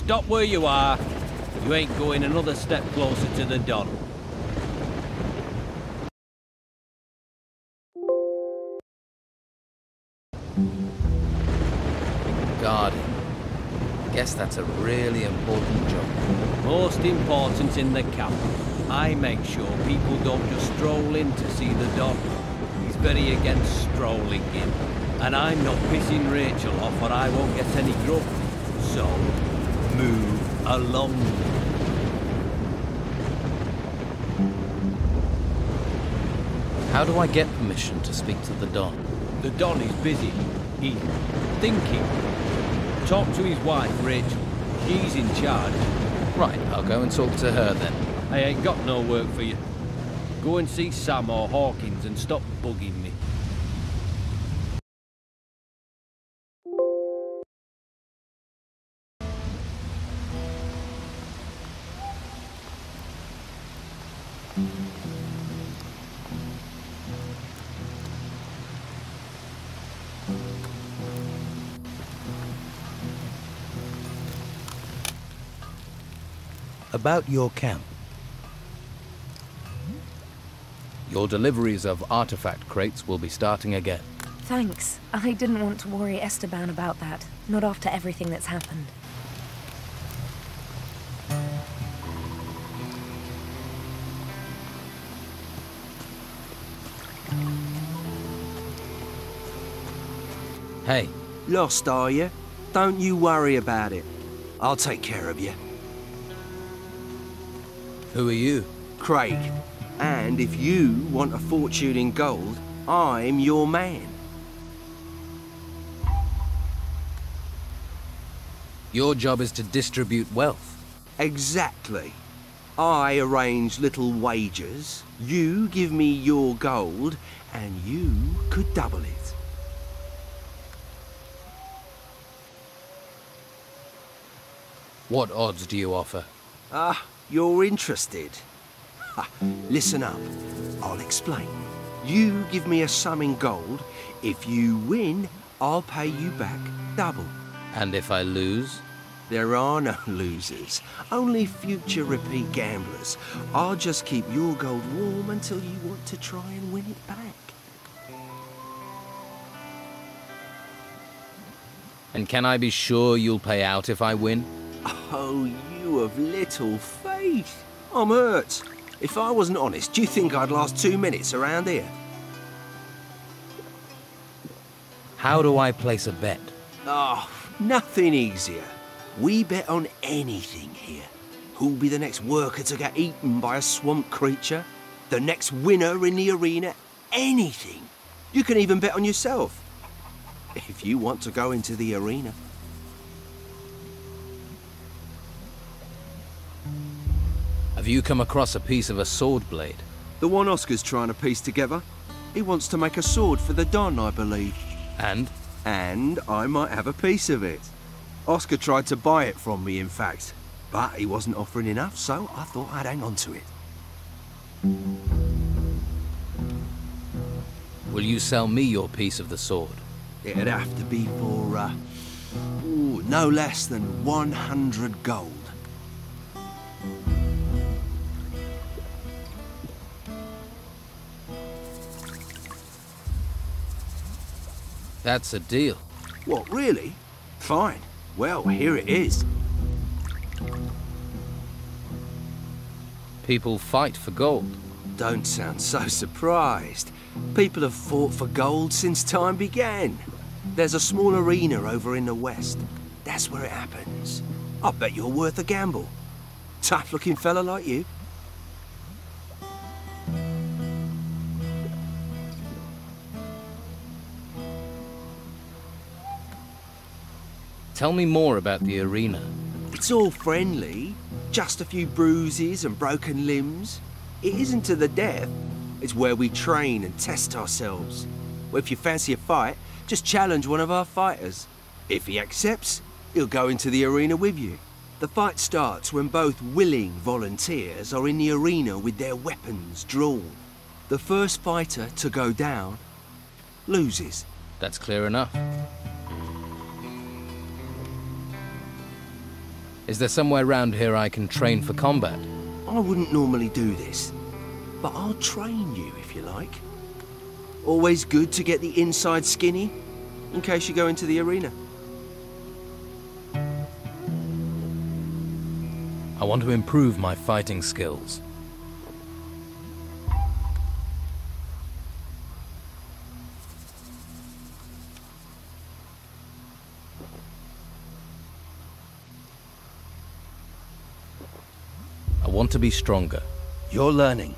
Stop where you are. You ain't going another step closer to the Don. Guarding. Guess that's a really important job. Most important in the camp. I make sure people don't just stroll in to see the Don. He's very against strolling in. And I'm not pissing Rachel off or I won't get any grub. So, move along. How do I get permission to speak to the Don? The Don is busy. He's thinking. Talk to his wife, Rachel. She's in charge. Right, I'll go and talk to her then. I ain't got no work for you. Go and see Sam or Hawkins and stop bugging me. About your camp. Your deliveries of artifact crates will be starting again. Thanks. I didn't want to worry Esteban about that. Not after everything that's happened. Hey. Lost, are you? Don't you worry about it. I'll take care of you. Who are you? Craig. And if you want a fortune in gold, I'm your man. Your job is to distribute wealth. Exactly. I arrange little wagers, you give me your gold, and you could double it. What odds do you offer? Ah, you're interested. Ha, listen up, I'll explain. You give me a sum in gold. If you win, I'll pay you back double. And if I lose? There are no losers, only future repeat gamblers. I'll just keep your gold warm until you want to try and win it back. And can I be sure you'll pay out if I win? Oh, you of little faith. I'm hurt. If I wasn't honest, do you think I'd last 2 minutes around here? How do I place a bet? Oh, nothing easier. We bet on anything here. Who'll be the next worker to get eaten by a swamp creature? The next winner in the arena? Anything. You can even bet on yourself. If you want to go into the arena. Have you come across a piece of a sword blade? The one Oscar's trying to piece together. He wants to make a sword for the Don, I believe. And? And I might have a piece of it. Oscar tried to buy it from me, in fact. But he wasn't offering enough, so I thought I'd hang on to it. Will you sell me your piece of the sword? It'd have to be for, no less than 100 gold. That's a deal. What, really? Fine. Well, here it is. People fight for gold. Don't sound so surprised. People have fought for gold since time began. There's a small arena over in the west. That's where it happens. I bet you're worth a gamble. Tough-looking fella like you. Tell me more about the arena. It's all friendly. Just a few bruises and broken limbs. It isn't to the death. It's where we train and test ourselves. Well, if you fancy a fight, just challenge one of our fighters. If he accepts, he'll go into the arena with you. The fight starts when both willing volunteers are in the arena with their weapons drawn. The first fighter to go down loses. That's clear enough. Is there somewhere round here I can train for combat? I wouldn't normally do this, but I'll train you if you like. Always good to get the inside skinny, in case you go into the arena. I want to improve my fighting skills. I want to be stronger. You're learning.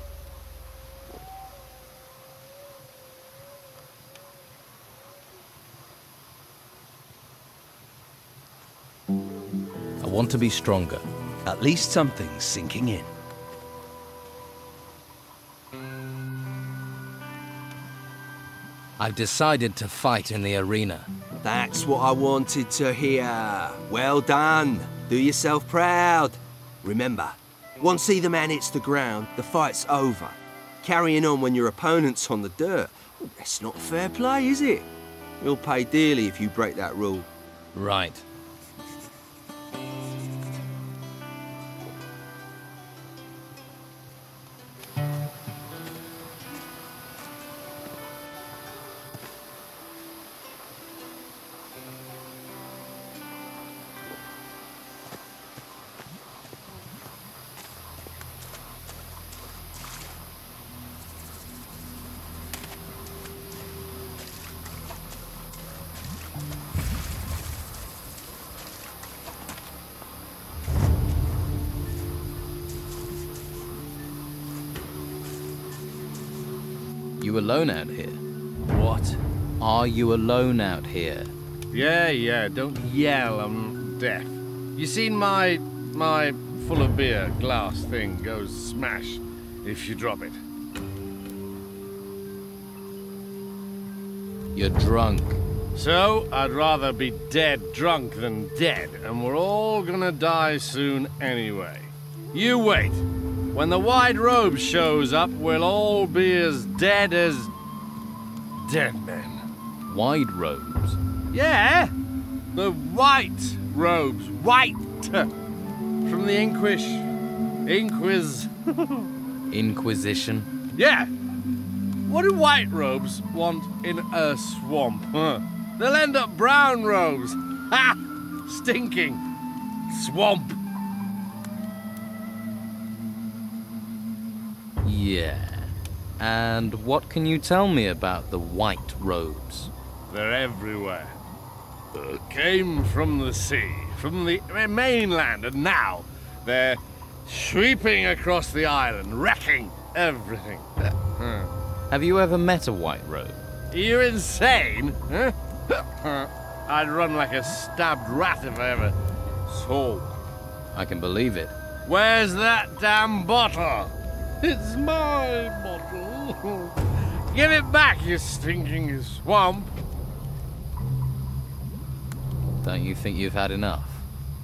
I want to be stronger. At least something's sinking in. I've decided to fight in the arena. That's what I wanted to hear. Well done. Do yourself proud. Remember, once either man hits the ground, the fight's over. Carrying on when your opponent's on the dirt, that's not fair play, is it? You'll pay dearly if you break that rule. Right. You alone out here? What? Are you alone out here? Yeah, don't yell, I'm deaf. You seen my full of beer glass thing goes smash if you drop it. You're drunk. So, I'd rather be dead drunk than dead, and we're all gonna die soon anyway. You wait. When the White Robe shows up, we'll all be as dead men. Wide robes? Yeah! The White Robes. White! From the Inquisition? Yeah! What do White Robes want in a swamp? Huh? They'll end up brown robes. Ha! Stinking swamp. Yeah. And what can you tell me about the White Robes? They're everywhere. Came from the sea, from the mainland, and now they're sweeping across the island, wrecking everything. Have you ever met a White Robe? Are you insane? Huh? I'd run like a stabbed rat if I ever saw one. I can believe it. Where's that damn bottle? It's my bottle. Give it back, you stinking swamp. Don't you think you've had enough?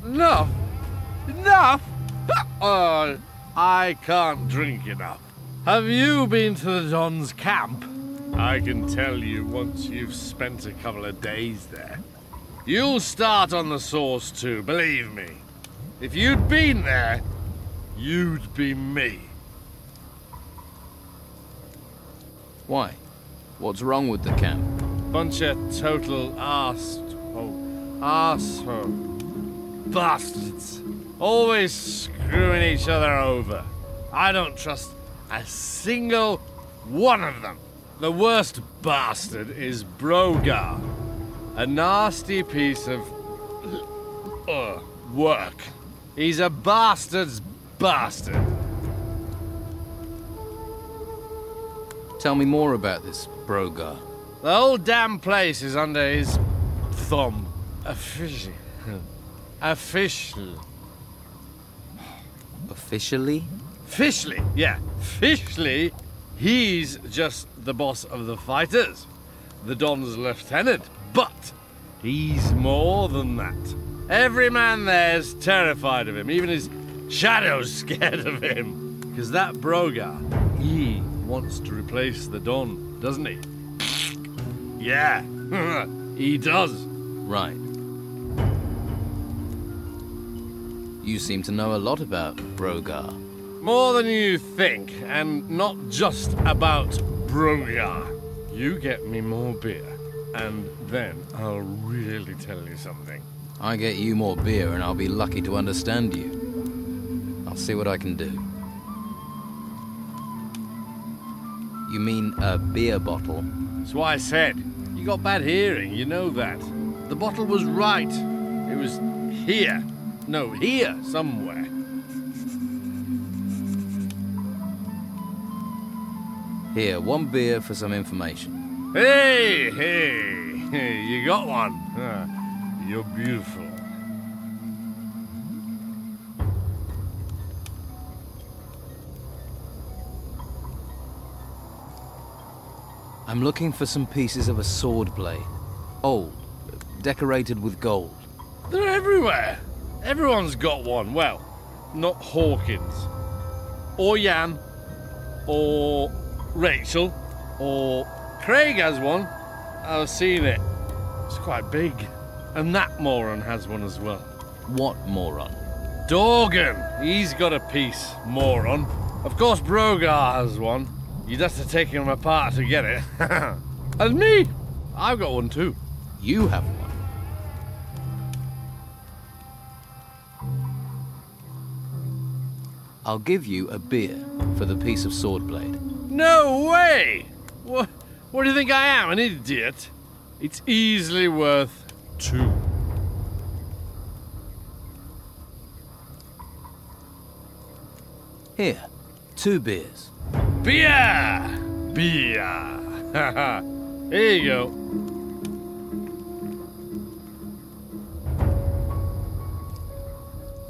Enough? Enough? Oh, I can't drink enough. Have you been to the Don's camp? I can tell you once you've spent a couple of days there. You'll start on the sauce too, believe me. If you'd been there, you'd be me. Why? What's wrong with the camp? Bunch of total arsehole bastards. Always screwing each other over. I don't trust a single one of them. The worst bastard is Brogar. A nasty piece of work. He's a bastard's bastard. Tell me more about this Brogar. The whole damn place is under his thumb. Officially. Officially? Officially, yeah. Officially, he's just the boss of the fighters. The Don's lieutenant. But he's more than that. Every man there's terrified of him. Even his shadow's scared of him. Because that Brogar, he wants to replace the Don, doesn't he? Yeah, he does. Right. You seem to know a lot about Brogar. More than you think, and not just about Brogar. You get me more beer, and then I'll really tell you something. I get you more beer and I'll be lucky to understand you. I'll see what I can do. You mean a beer bottle? That's why I said. You got bad hearing, you know that. The bottle was right. It was here. No, here somewhere. Here, one beer for some information. Hey, you got one. You're beautiful. I'm looking for some pieces of a sword blade. Old, decorated with gold. They're everywhere. Everyone's got one. Well, not Hawkins. Or Jan. Or Rachel. Or Craig has one. I've seen it. It's quite big. And that moron has one as well. What moron? Dorgan. He's got a piece, moron. Of course Brogar has one. You'd have to take him apart to get it. And me. I've got one too. You have one. I'll give you a beer for the piece of sword blade. No way! What do you think I am, an idiot? It's easily worth 2. Here, 2 beers. Beer! Beer! Here you go.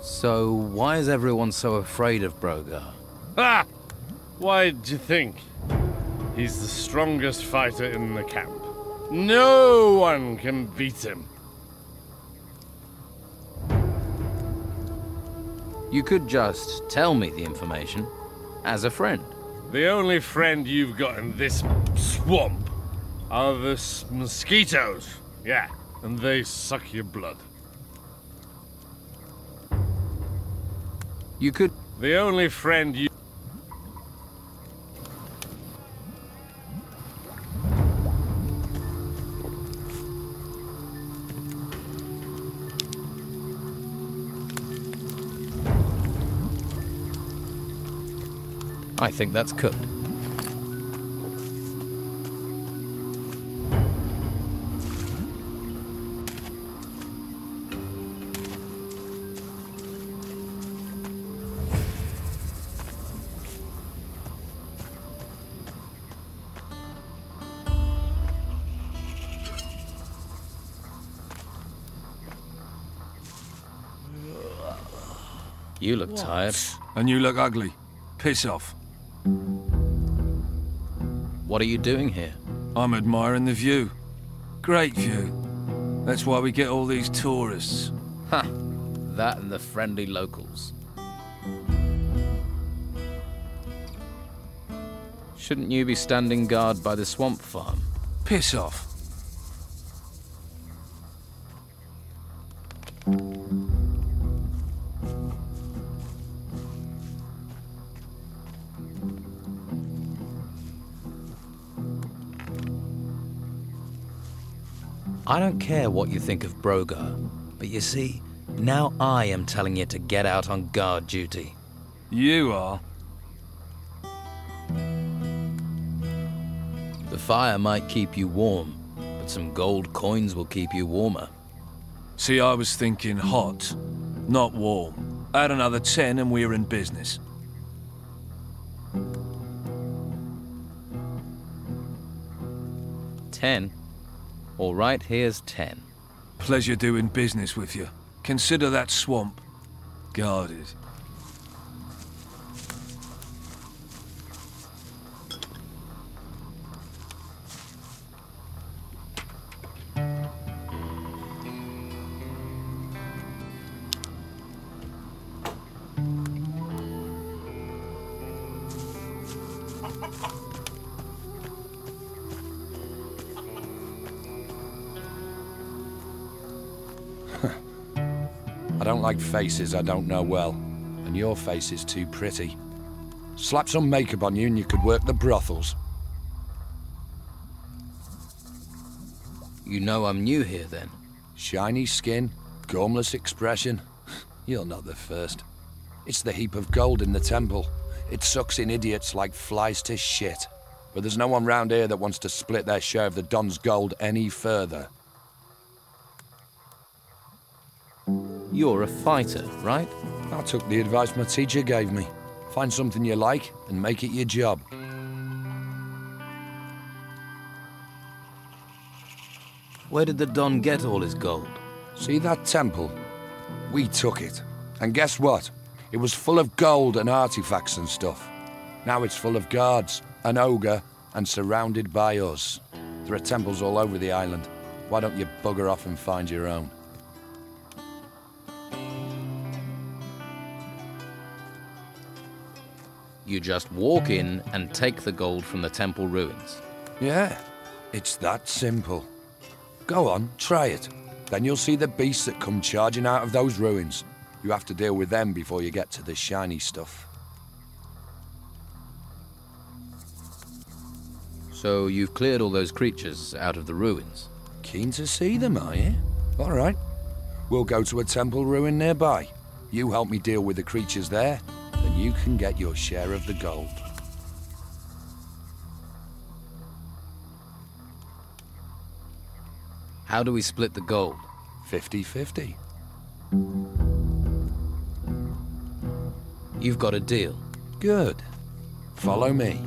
So, why is everyone so afraid of Brogar? Ha! Why'd you think? He's the strongest fighter in the camp. No one can beat him. You could just tell me the information, as a friend. The only friend you've got in this swamp are the mosquitoes. Yeah, and they suck your blood. You could... The only friend you... I think that's cooked. You look tired. And you look ugly. Piss off. What are you doing here? I'm admiring the view. Great view. That's why we get all these tourists. Ha! That and the friendly locals. Shouldn't you be standing guard by the swamp farm? Piss off. I don't care what you think of Brogar, but you see, now I am telling you to get out on guard duty. You are. The fire might keep you warm, but some gold coins will keep you warmer. See, I was thinking hot, not warm. Add another 10 and we're in business. $10? All right, here's 10. Pleasure doing business with you. Consider that swamp guarded. I don't like faces I don't know well, and your face is too pretty. Slap some makeup on you and you could work the brothels. You know I'm new here, then? Shiny skin, gormless expression. You're not the first. It's the heap of gold in the temple. It sucks in idiots like flies to shit. But there's no one round here that wants to split their share of the Don's gold any further. You're a fighter, right? I took the advice my teacher gave me. Find something you like and make it your job. Where did the Don get all his gold? See that temple? We took it. And guess what? It was full of gold and artifacts and stuff. Now it's full of guards, an ogre, and surrounded by us. There are temples all over the island. Why don't you bugger off and find your own? You just walk in and take the gold from the temple ruins. Yeah, it's that simple. Go on, try it. Then you'll see the beasts that come charging out of those ruins. You have to deal with them before you get to the shiny stuff. So you've cleared all those creatures out of the ruins? Keen to see them, are you? All right. We'll go to a temple ruin nearby. You help me deal with the creatures there, then you can get your share of the gold. How do we split the gold? 50-50. You've got a deal. Good. Follow me.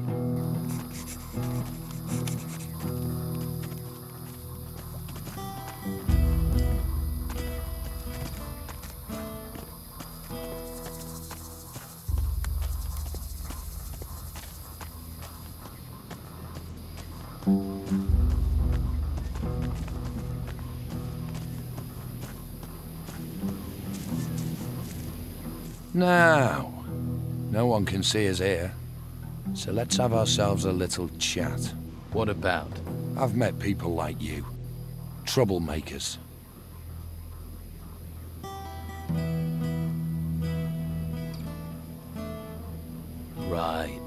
Now, no one can see us here, so let's have ourselves a little chat. What about? I've met people like you. Troublemakers. Right.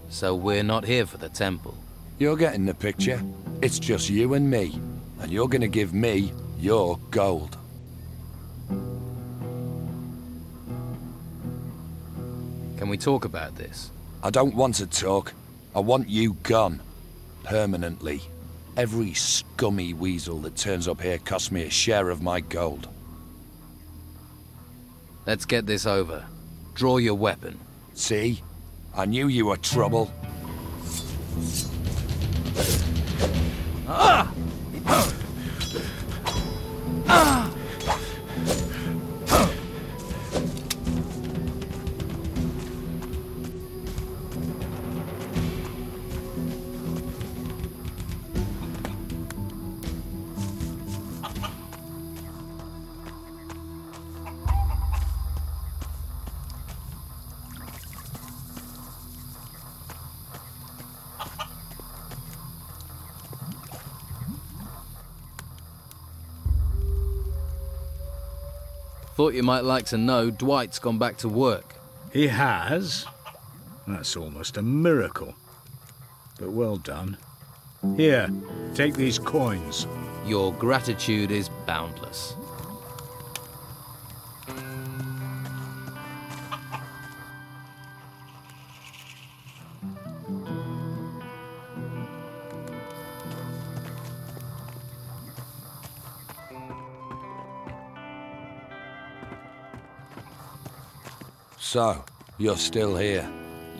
So we're not here for the temple. You're getting the picture. It's just you and me, and you're gonna give me your gold. Can we talk about this? I don't want to talk. I want you gone. Permanently. Every scummy weasel that turns up here costs me a share of my gold. Let's get this over. Draw your weapon. See? I knew you were trouble. Thought you might like to know Dwight's gone back to work. He has? That's almost a miracle. But well done. Here, take these coins. Your gratitude is boundless. So, you're still here.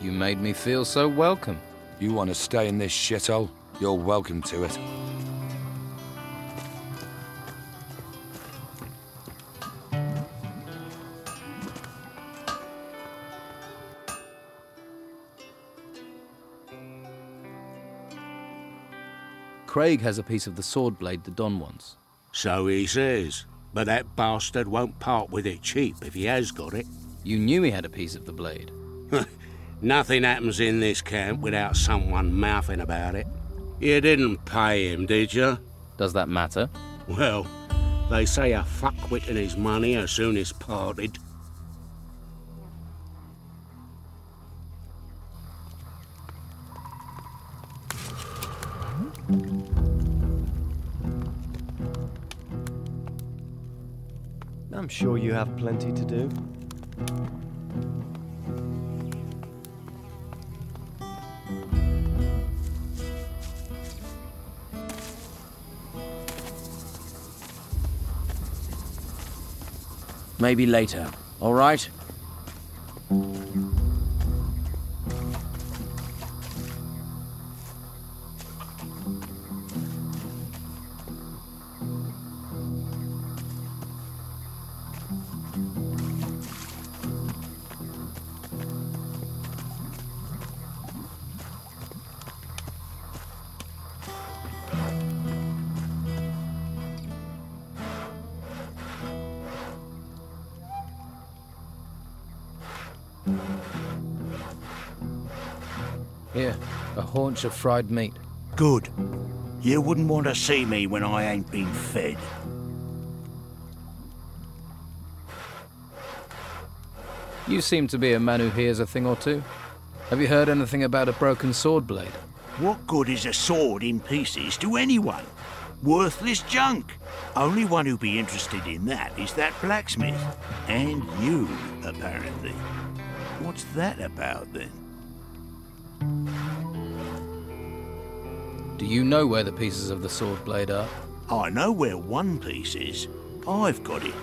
You made me feel so welcome. You want to stay in this shithole? You're welcome to it. Craig has a piece of the sword blade the Don wants. So he says. But that bastard won't part with it cheap if he has got it. You knew he had a piece of the blade. Nothing happens in this camp without someone mouthing about it. You didn't pay him, did you? Does that matter? Well, They say a fuckwit and his money are soonest parted. I'm sure you have plenty to do. Maybe later, all right? Here, a haunch of fried meat. Good. You wouldn't want to see me when I ain't been fed. You seem to be a man who hears a thing or two. Have you heard anything about a broken sword blade? What good is a sword in pieces to anyone? Worthless junk. Only one who'd be interested in that is that blacksmith. And you, apparently. What's that about, then? Do you know where the pieces of the sword blade are? I know where one piece is. I've got it.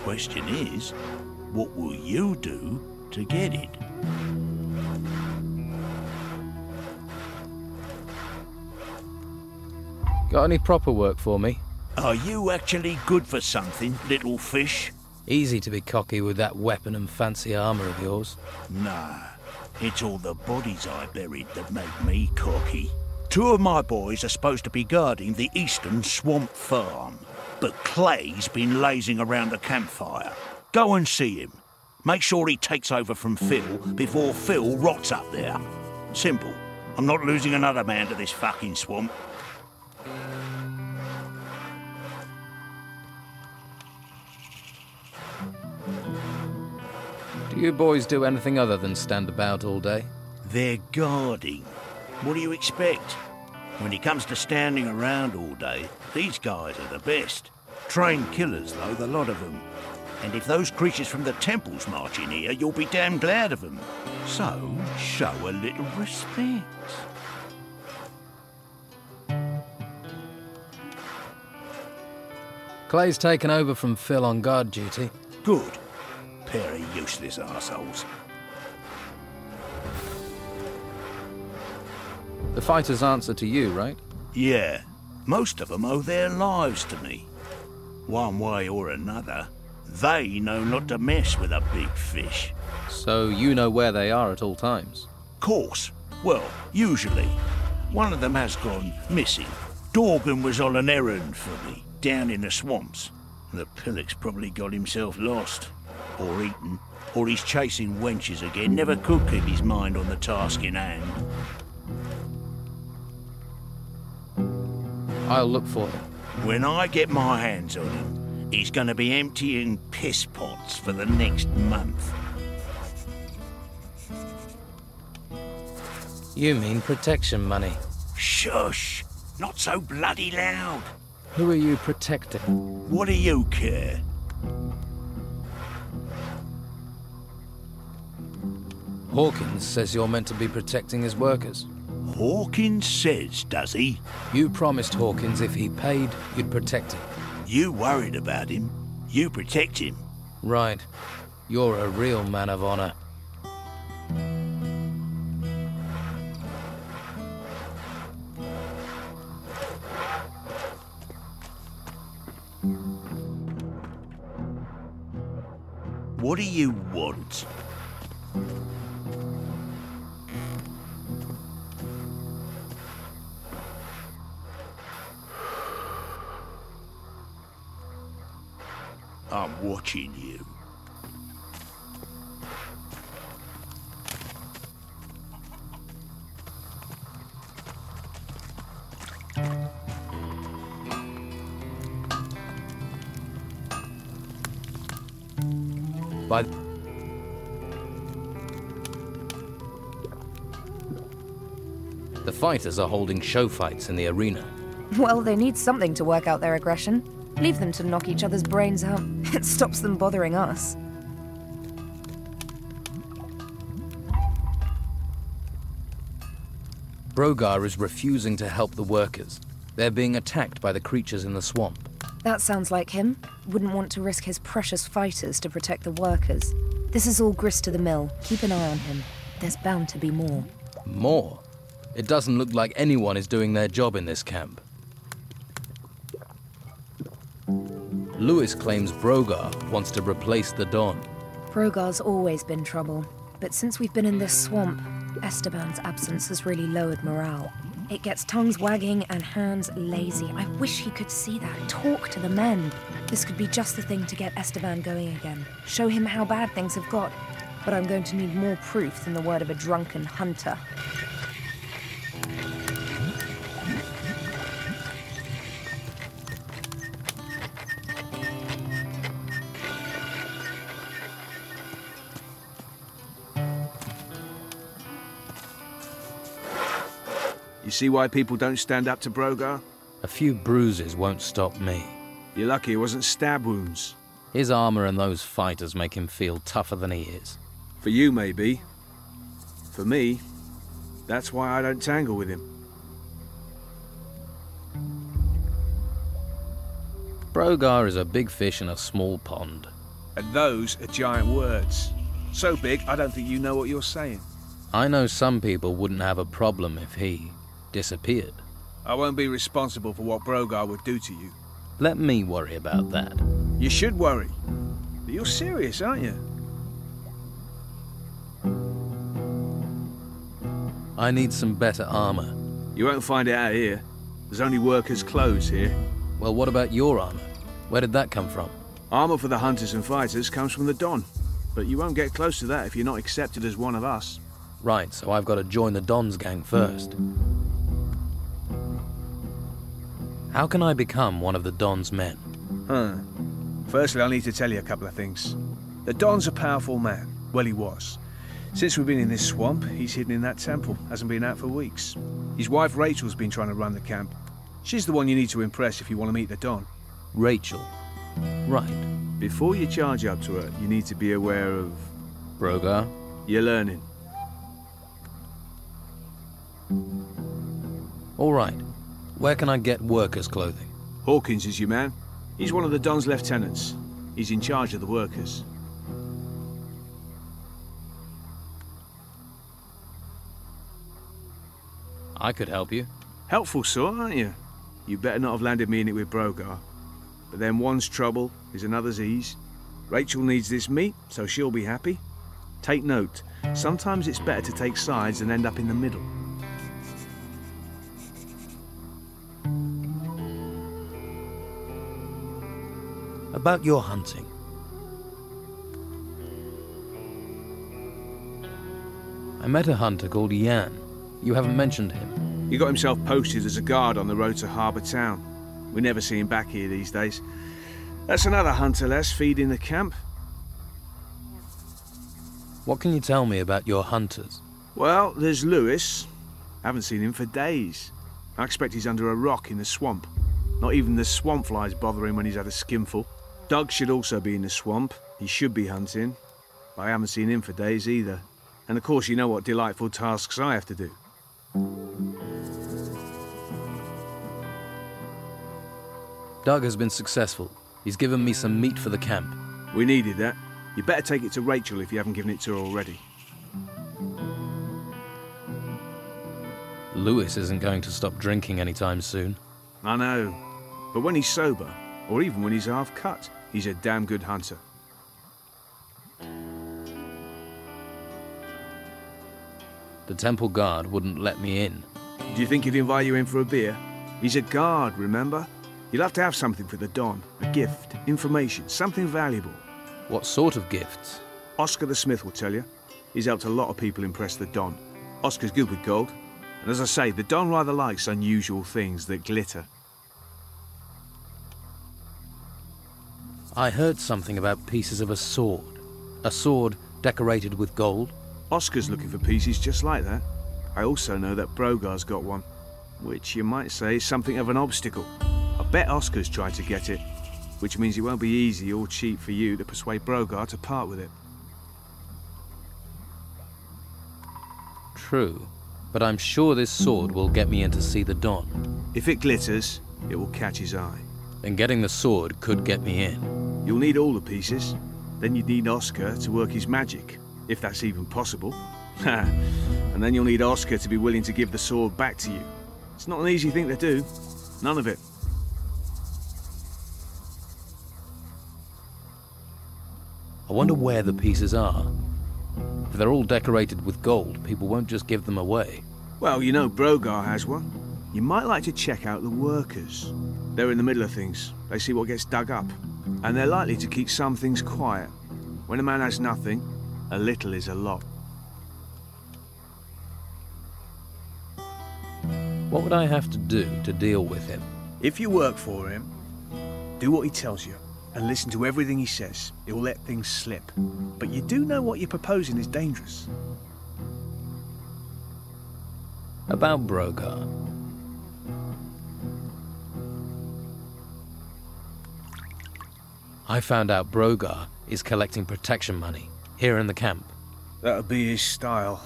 Question is, what will you do to get it? Got any proper work for me? Are you actually good for something, little fish? Easy to be cocky with that weapon and fancy armour of yours. Nah, it's all the bodies I buried that make me cocky. 2 of my boys are supposed to be guarding the eastern swamp farm, but Clay's been lazing around the campfire. Go and see him. Make sure he takes over from Phil before Phil rots up there. Simple. I'm not losing another man to this fucking swamp. Do you boys do anything other than stand about all day? They're guarding. What do you expect? When it comes to standing around all day, these guys are the best. Trained killers, though, the lot of them. And if those creatures from the temples march in here, you'll be damn glad of them. So, show a little respect. Clay's taken over from Phil on guard duty. Good. Pair of useless arseholes. The fighters answer to you, right? Yeah. Most of them owe their lives to me. One way or another, they know not to mess with a big fish. So you know where they are at all times? Course. Well, usually. One of them has gone missing. Dorgan was on an errand for me, down in the swamps. The pillock's probably got himself lost. Or eaten. Or he's chasing wenches again. Never could keep his mind on the task in hand. I'll look for him. When I get my hands on him, he's gonna be emptying piss pots for the next month. You mean protection money? Shush! Not so bloody loud. Who are you protecting? What do you care? Hawkins says you're meant to be protecting his workers. Hawkins says, does he? You promised Hawkins if he paid, you'd protect him. You worried about him. You protect him. Right. You're a real man of honor. What do you want? I'm watching you. By the fighters are holding show fights in the arena. Well, they need something to work out their aggression. Leave them to knock each other's brains out. It stops them bothering us. Brogar is refusing to help the workers. They're being attacked by the creatures in the swamp. That sounds like him. Wouldn't want to risk his precious fighters to protect the workers. This is all grist to the mill. Keep an eye on him. There's bound to be more. More? It doesn't look like anyone is doing their job in this camp. Lewis claims Brogar wants to replace the Don. Brogar's always been trouble, but since we've been in this swamp, Esteban's absence has really lowered morale. It gets tongues wagging and hands lazy. I wish he could see that. Talk to the men. This could be just the thing to get Esteban going again. Show him how bad things have got. But I'm going to need more proof than the word of a drunken hunter. You see why people don't stand up to Brogar? A few bruises won't stop me. You're lucky it wasn't stab wounds. His armor and those fighters make him feel tougher than he is. For you, maybe. For me, that's why I don't tangle with him. Brogar is a big fish in a small pond. And those are giant words. So big, I don't think you know what you're saying. I know some people wouldn't have a problem if he disappeared. I won't be responsible for what Brogar would do to you. Let me worry about that. You should worry. But you're serious, aren't you? I need some better armor. You won't find it out here. There's only workers' clothes here. Well, what about your armor? Where did that come from? Armor for the hunters and fighters comes from the Don. But you won't get close to that if you're not accepted as one of us. Right, so I've got to join the Don's gang first. How can I become one of the Don's men? Firstly, I'll need to tell you a couple of things. The Don's a powerful man. Well, he was. Since we've been in this swamp, he's hidden in that temple. Hasn't been out for weeks. His wife Rachel's been trying to run the camp. She's the one you need to impress if you want to meet the Don. Rachel. Right. Before you charge up to her, you need to be aware of... Brogar? You're learning. All right. Where can I get workers' clothing? Hawkins is your man. He's one of the Don's lieutenants. He's in charge of the workers. I could help you. Helpful sort, aren't you? You better not have landed me in it with Brogar. But then one's trouble is another's ease. Rachel needs this meat, so she'll be happy. Take note, sometimes it's better to take sides than end up in the middle. About your hunting. I met a hunter called Jan. You haven't mentioned him. He got himself posted as a guard on the road to Harbour Town. We never see him back here these days. That's another hunter less feeding the camp. What can you tell me about your hunters? Well, there's Lewis. Haven't seen him for days. I expect he's under a rock in the swamp. Not even the swamp flies bother him when he's had a skinful. Doug should also be in the swamp. He should be hunting. But I haven't seen him for days either. And of course you know what delightful tasks I have to do. Doug has been successful. He's given me some meat for the camp. We needed that. You better take it to Rachel if you haven't given it to her already. Lewis isn't going to stop drinking anytime soon. I know. But when he's sober, or even when he's half cut, he's a damn good hunter. The temple guard wouldn't let me in. Do you think he'd invite you in for a beer? He's a guard, remember? You'll have to have something for the Don. A gift, information, something valuable. What sort of gifts? Oscar the Smith will tell you. He's helped a lot of people impress the Don. Oscar's good with gold. And as I say, the Don rather likes unusual things that glitter. I heard something about pieces of a sword. A sword decorated with gold? Oscar's looking for pieces just like that. I also know that Brogar's got one, which you might say is something of an obstacle. I bet Oscar's tried to get it, which means it won't be easy or cheap for you to persuade Brogar to part with it. True, but I'm sure this sword will get me in to see the Don. If it glitters, it will catch his eye. Then getting the sword could get me in. You'll need all the pieces. Then you'd need Oscar to work his magic, if that's even possible. And then you'll need Oscar to be willing to give the sword back to you. It's not an easy thing to do. None of it. I wonder where the pieces are. If they're all decorated with gold, people won't just give them away. Well, you know Brogar has one. You might like to check out the workers. They're in the middle of things. They see what gets dug up. And they're likely to keep some things quiet. When a man has nothing, a little is a lot. What would I have to do to deal with him? If you work for him, do what he tells you, and listen to everything he says. It will let things slip. But you do know what you're proposing is dangerous. About Brogar. I found out Brogar is collecting protection money here in the camp. That'll be his style.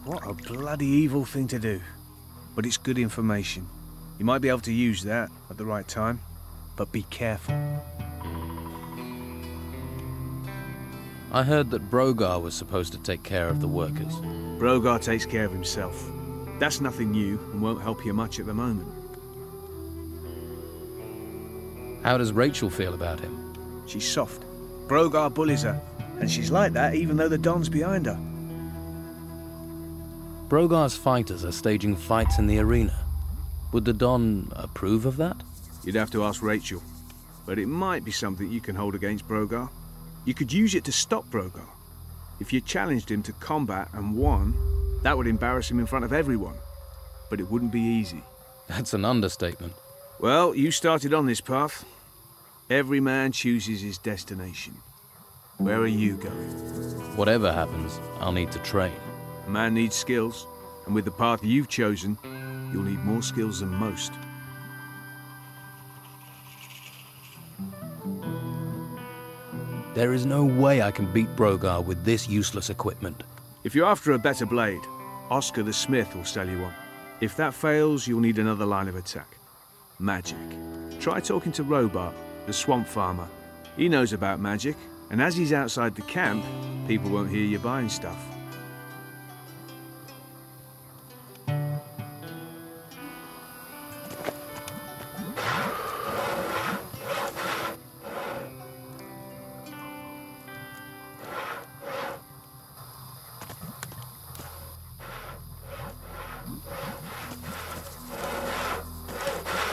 What a bloody evil thing to do. But it's good information. You might be able to use that at the right time, but be careful. I heard that Brogar was supposed to take care of the workers. Brogar takes care of himself. That's nothing new and won't help you much at the moment. How does Rachel feel about him? She's soft. Brogar bullies her, and she's like that even though the Don's behind her. Brogar's fighters are staging fights in the arena. Would the Don approve of that? You'd have to ask Rachel, but it might be something you can hold against Brogar. You could use it to stop Brogar. If you challenged him to combat and won, that would embarrass him in front of everyone. But it wouldn't be easy. That's an understatement. Well, you started on this path. Every man chooses his destination. Where are you going? Whatever happens, I'll need to train. A man needs skills, and with the path you've chosen, you'll need more skills than most. There is no way I can beat Brogar with this useless equipment. If you're after a better blade, Oscar the Smith will sell you one. If that fails, you'll need another line of attack. Magic. Try talking to Robart, the swamp farmer. He knows about magic, and as he's outside the camp, people won't hear you buying stuff.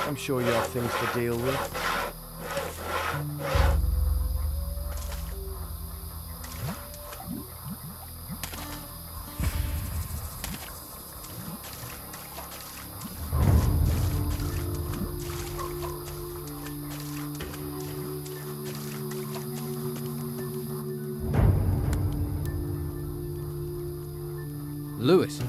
I'm sure you have things to deal with. Lewis,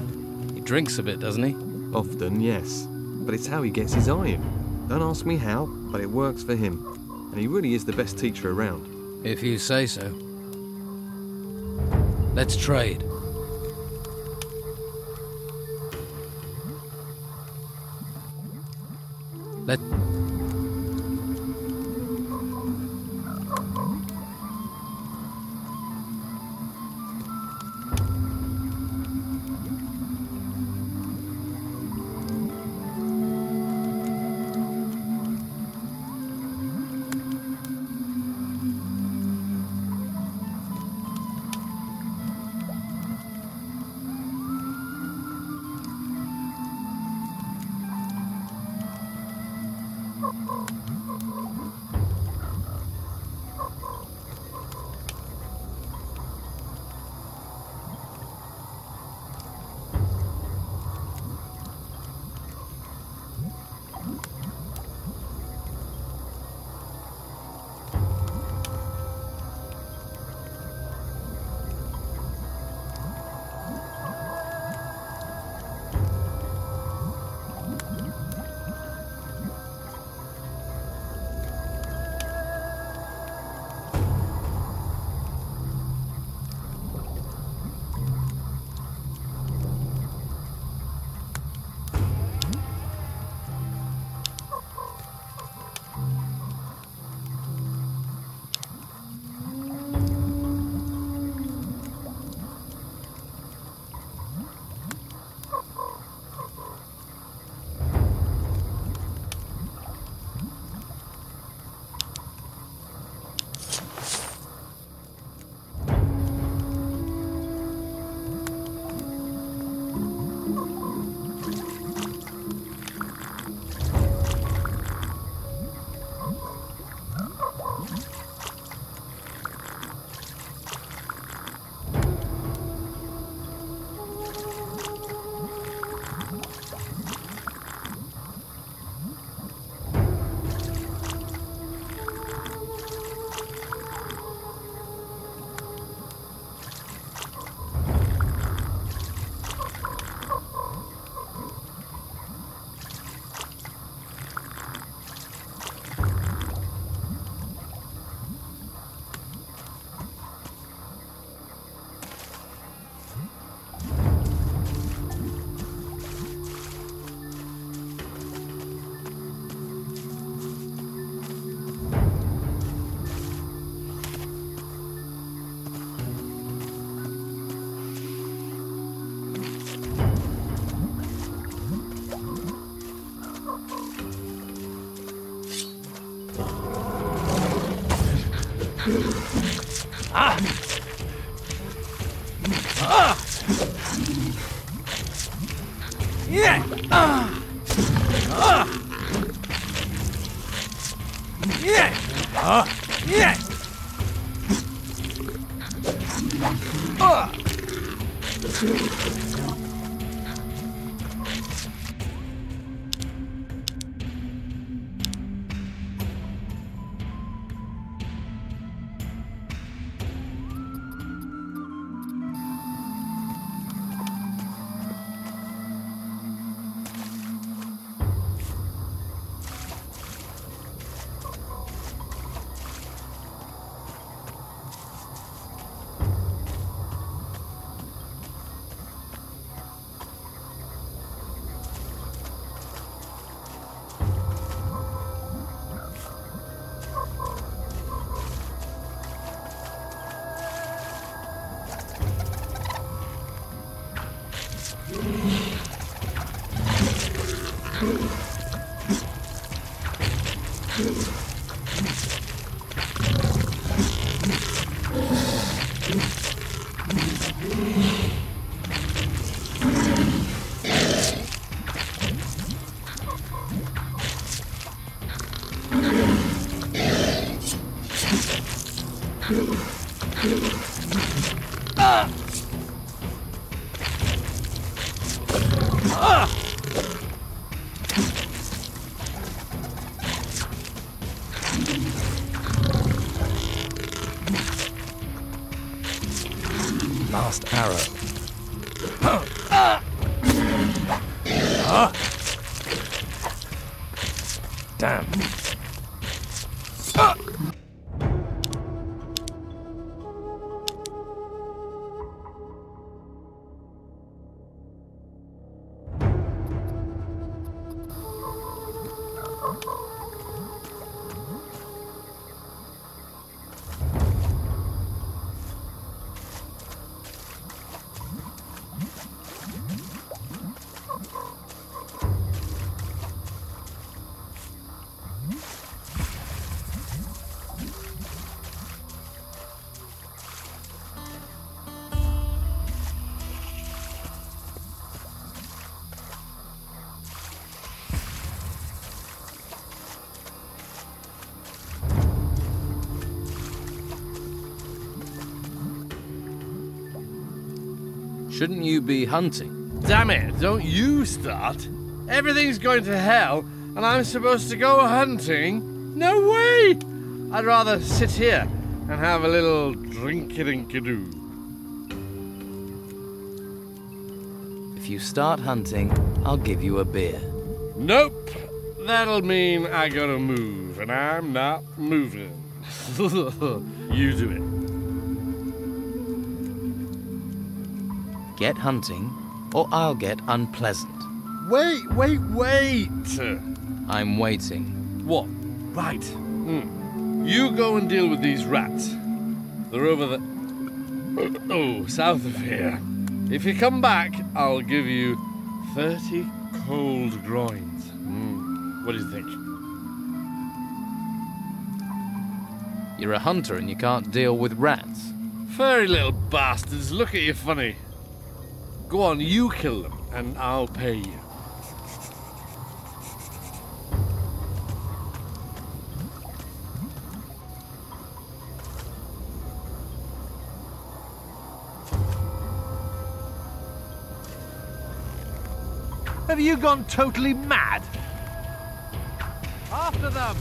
he drinks a bit, doesn't he? Often, yes. But it's how he gets his iron. Don't ask me how, but it works for him. And he really is the best teacher around. If you say so. Let's trade. Let... Yeah! Yeah! Yeah! Last arrow. Damn. Shouldn't you be hunting? Damn it, don't you start. Everything's going to hell, and I'm supposed to go hunting? No way! I'd rather sit here and have a little drink-a-dink-a-doo. If you start hunting, I'll give you a beer. Nope. That'll mean I gotta move, and I'm not moving. You do it. Get hunting, or I'll get unpleasant. Wait! I'm waiting. What? Right. You go and deal with these rats. They're over south of here. If you come back, I'll give you 30 cold groins. What do you think? You're a hunter and you can't deal with rats. Furry little bastards, look at you funny. Go on, you kill them, and I'll pay you. Have you gone totally mad? After them!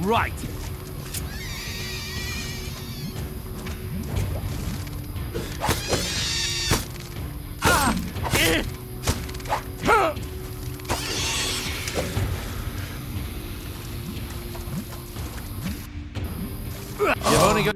Right. You've only got...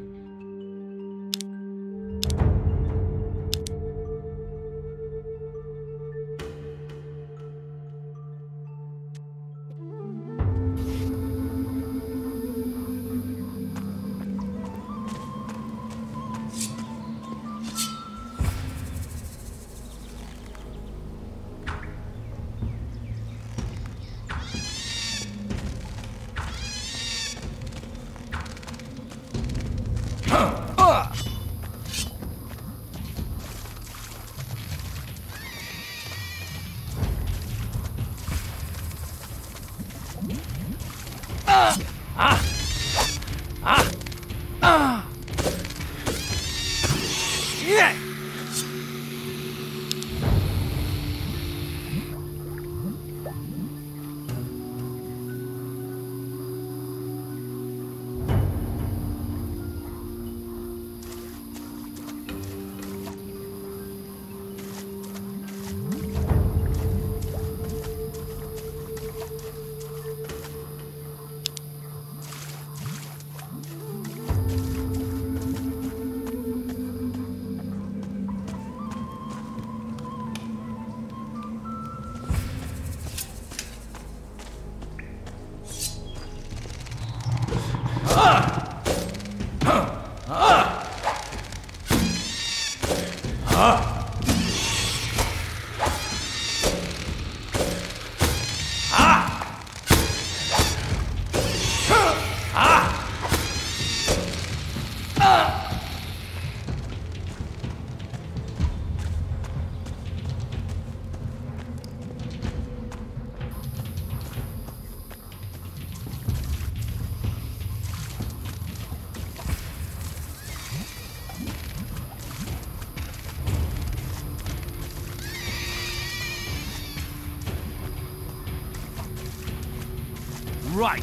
Right.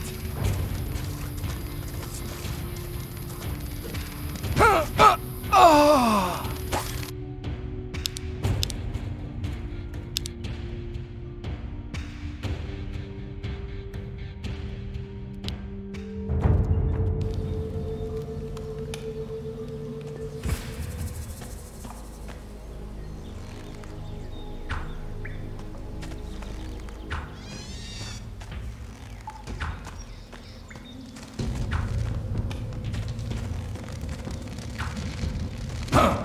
Huh!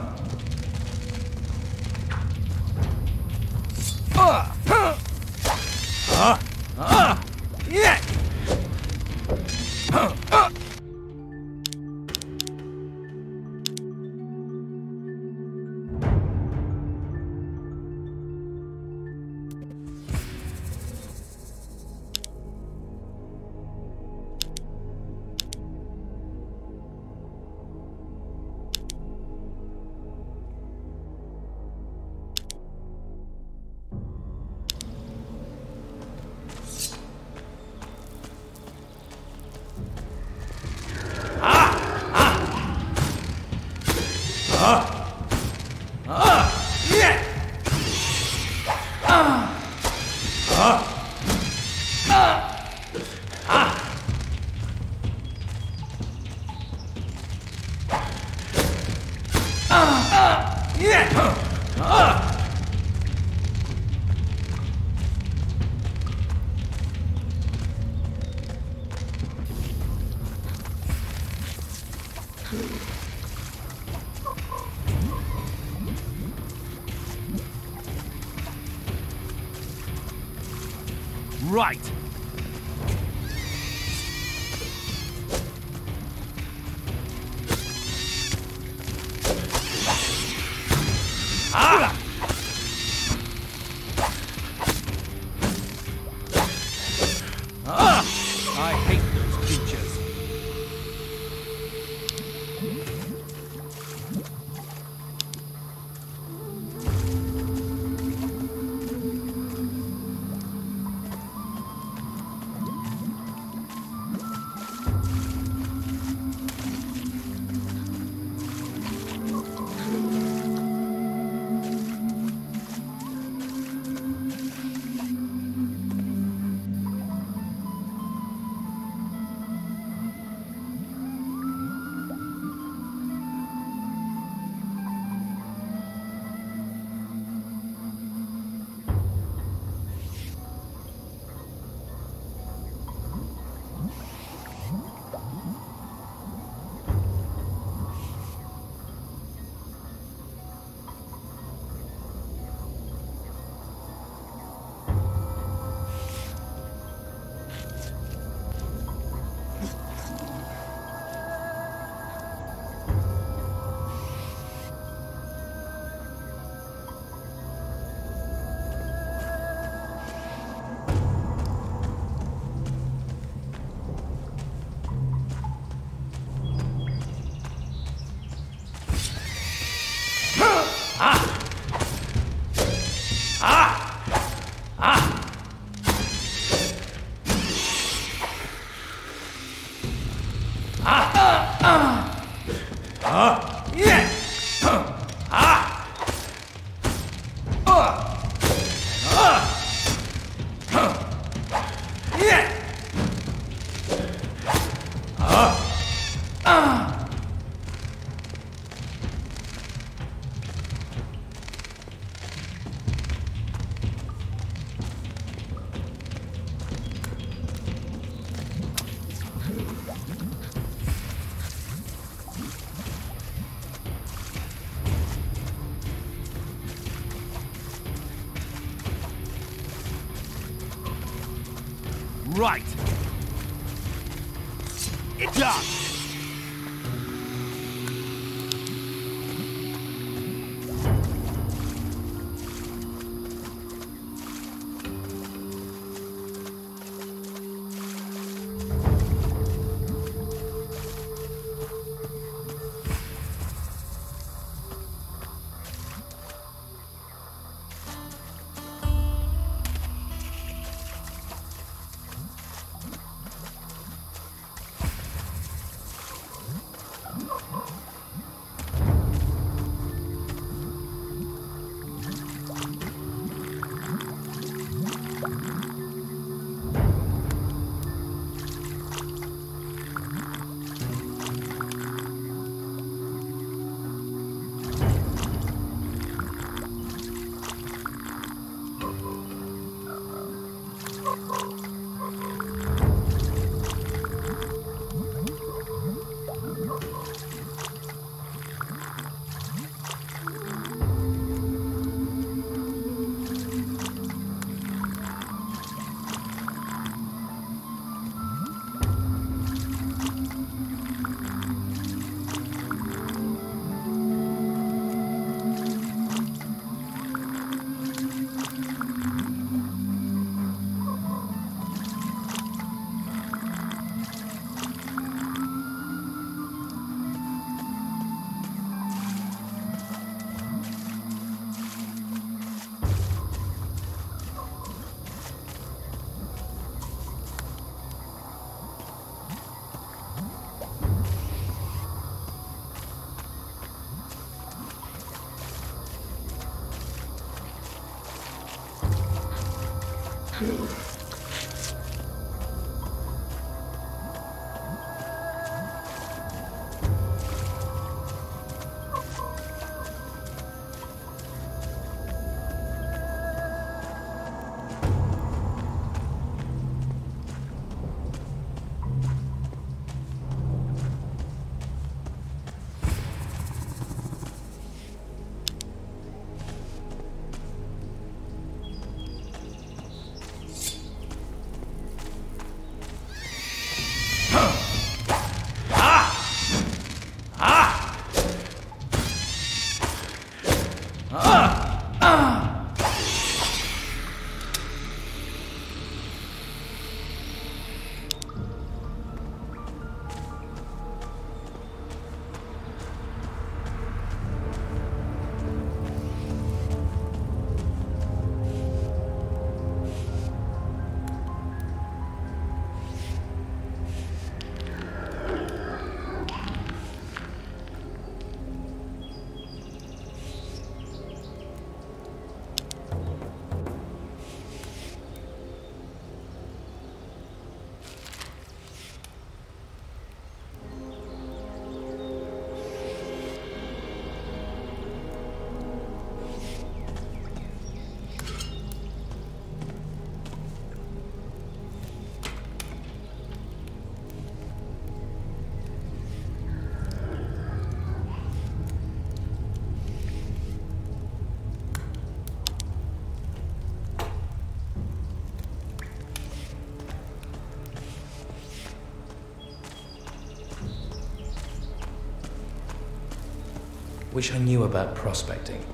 Right. Ah! I hate those creatures. Right. It's done. Wish I knew about prospecting.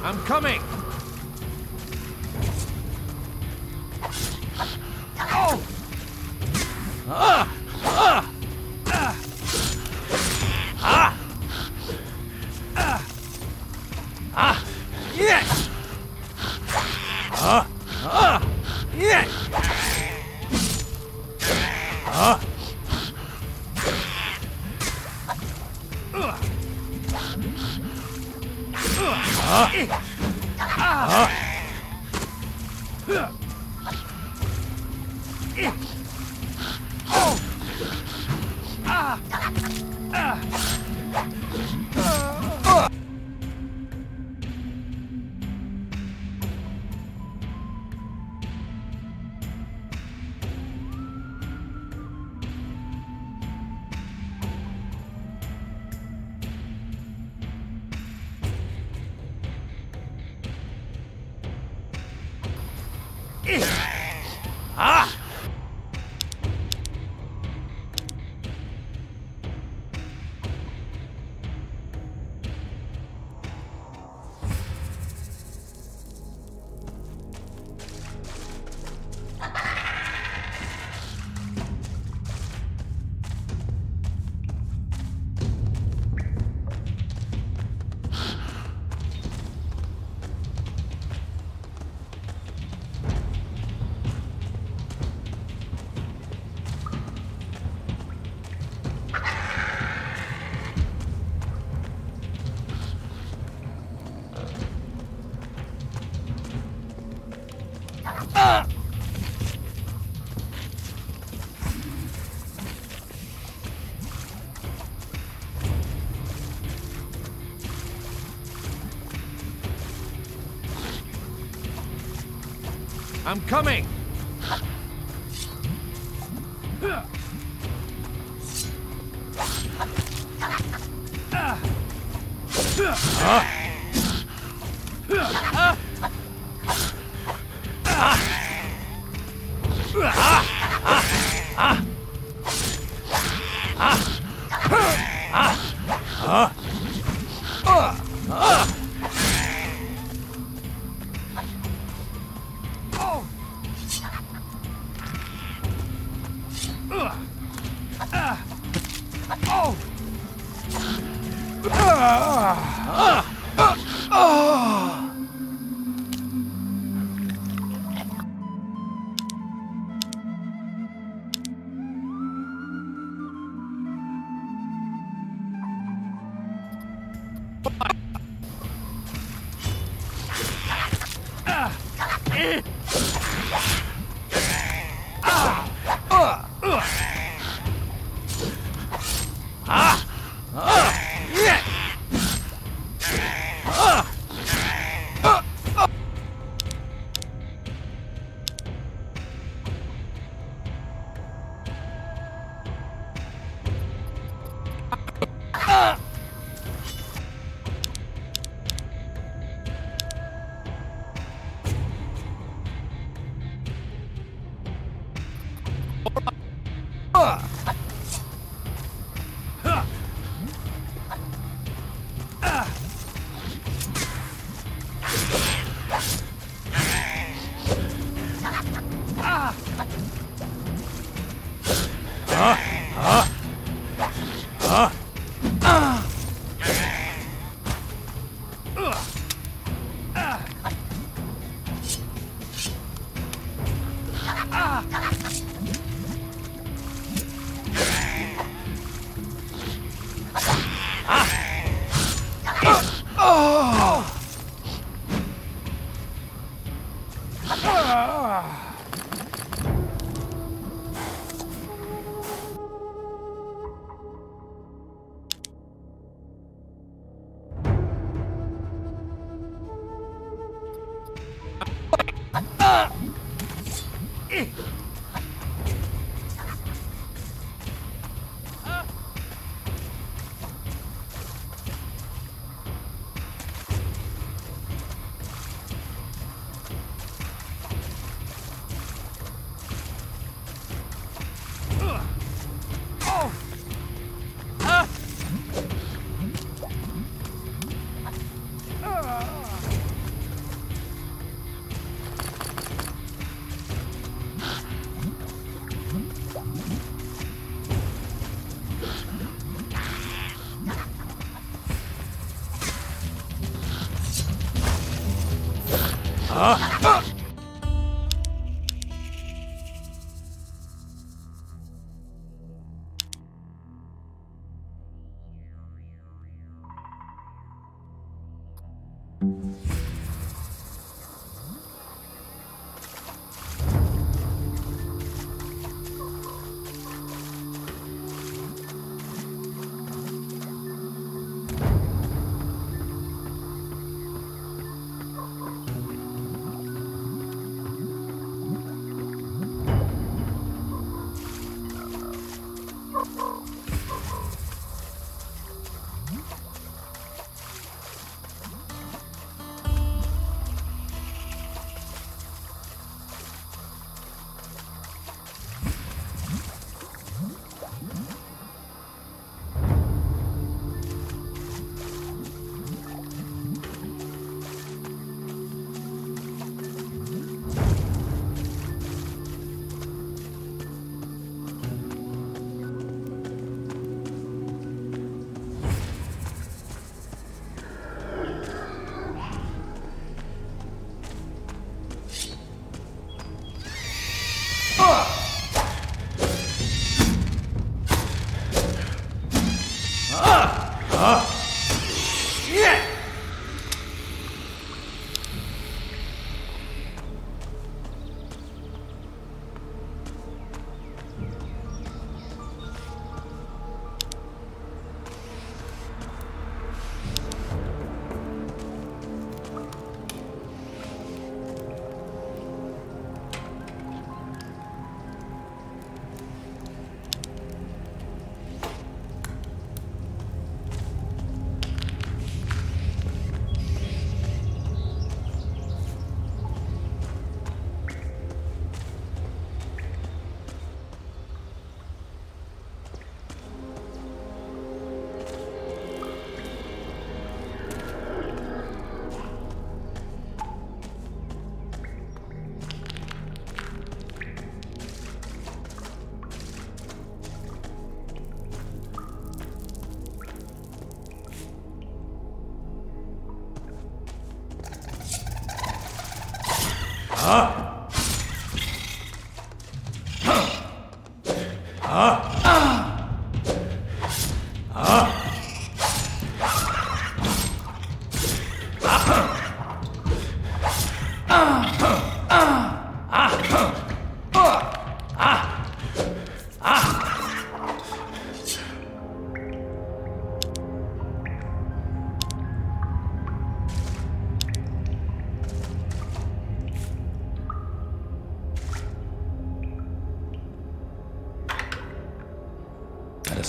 I'm coming! Oh! Ah! Ah! Ah! Ah! Ah! Ah! Yes! Ah! Ah! Yes! Ah! Ah! I'm coming!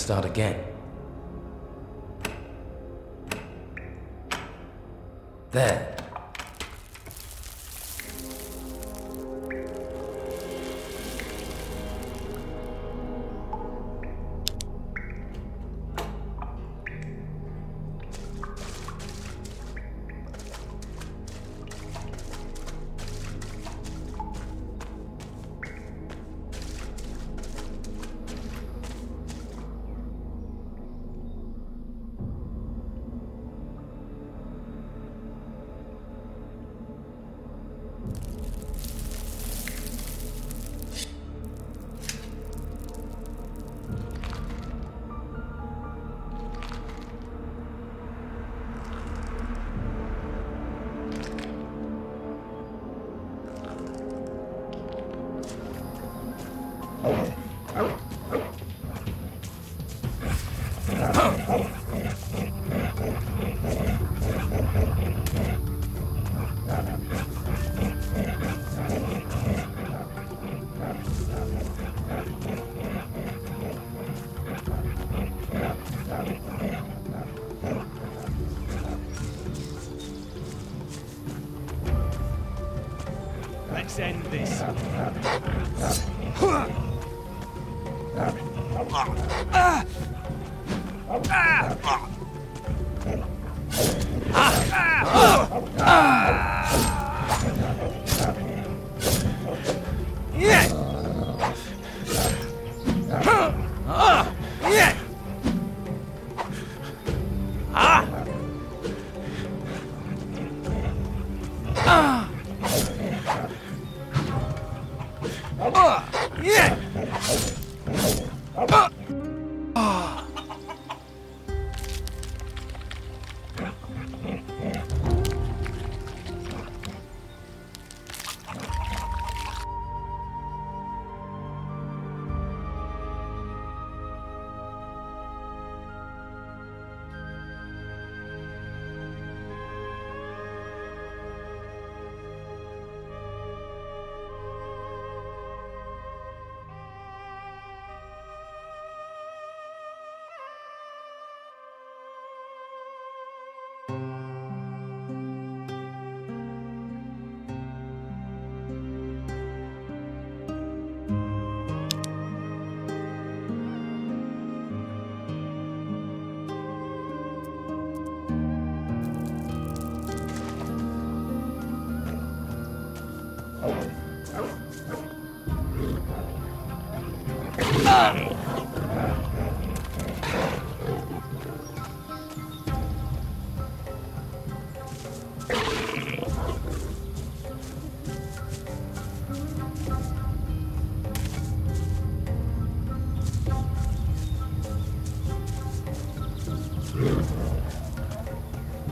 start again. There. Let's end this.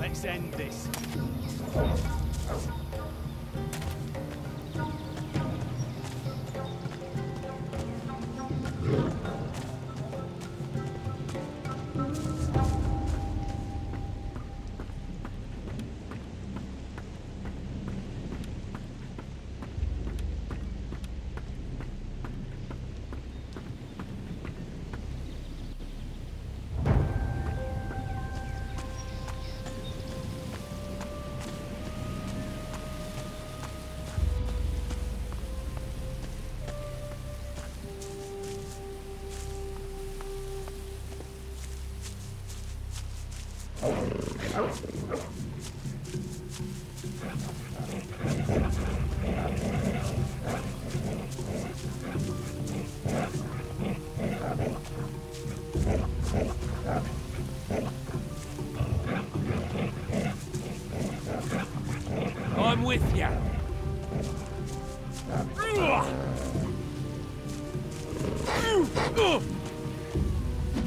Let's end this. I'm with you.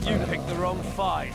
You picked the wrong fight.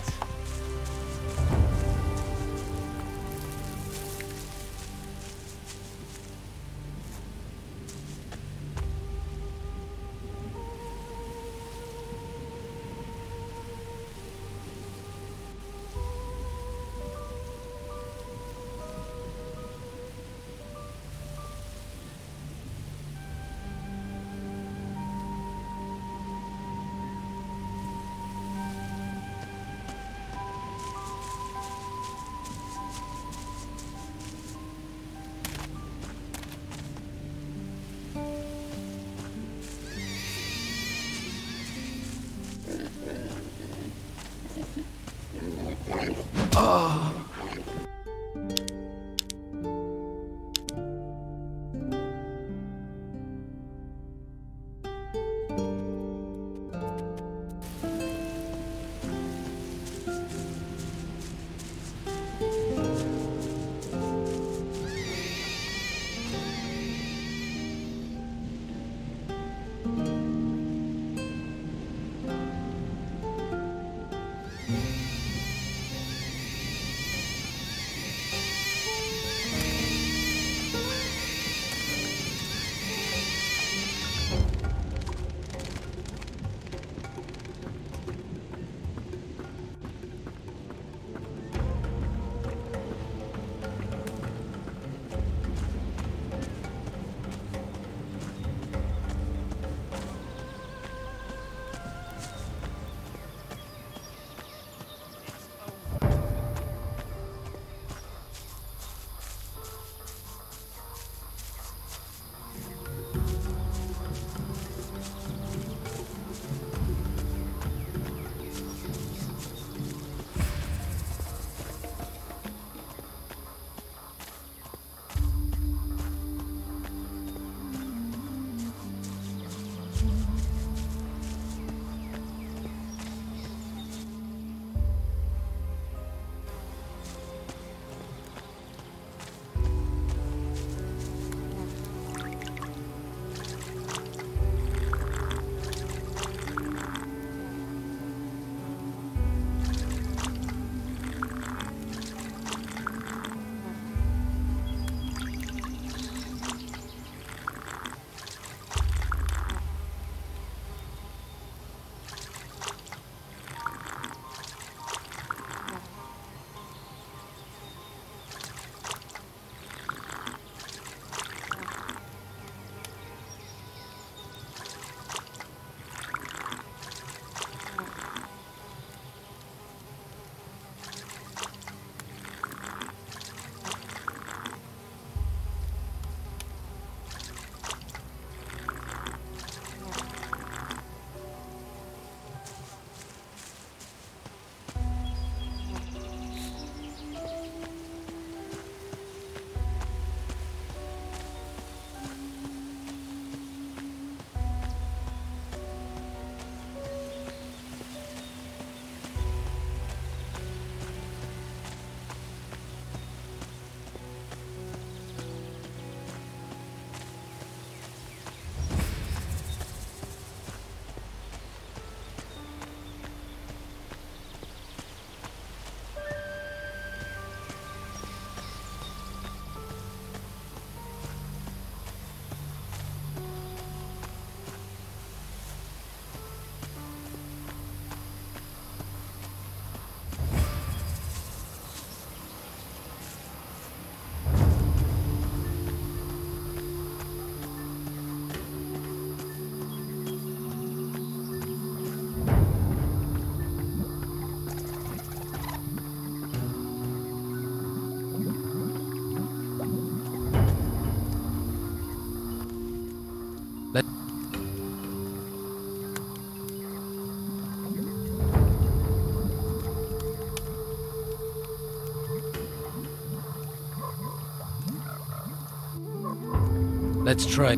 Let's try.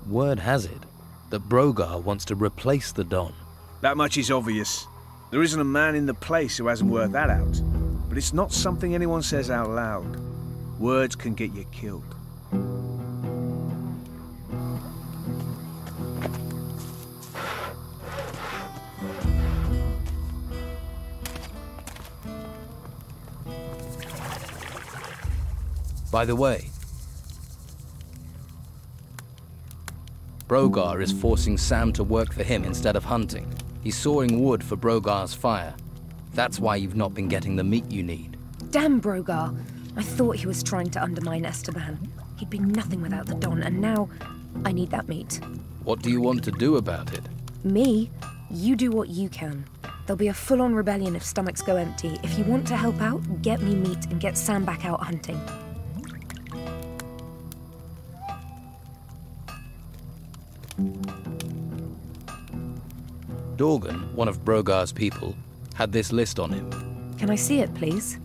Word has it that Brogar wants to replace the Don. That much is obvious. There isn't a man in the place who hasn't worked that out. But it's not something anyone says out loud. Words can get you killed. By the way, Brogar is forcing Sam to work for him instead of hunting. He's sawing wood for Brogar's fire. That's why you've not been getting the meat you need. Damn Brogar. I thought he was trying to undermine Esteban. He'd be nothing without the Don, and now I need that meat. What do you want to do about it? Me? You do what you can. There'll be a full-on rebellion if stomachs go empty. If you want to help out, get me meat and get Sam back out hunting. Dorgan, one of Brogar's people, had this list on him. Can I see it, please?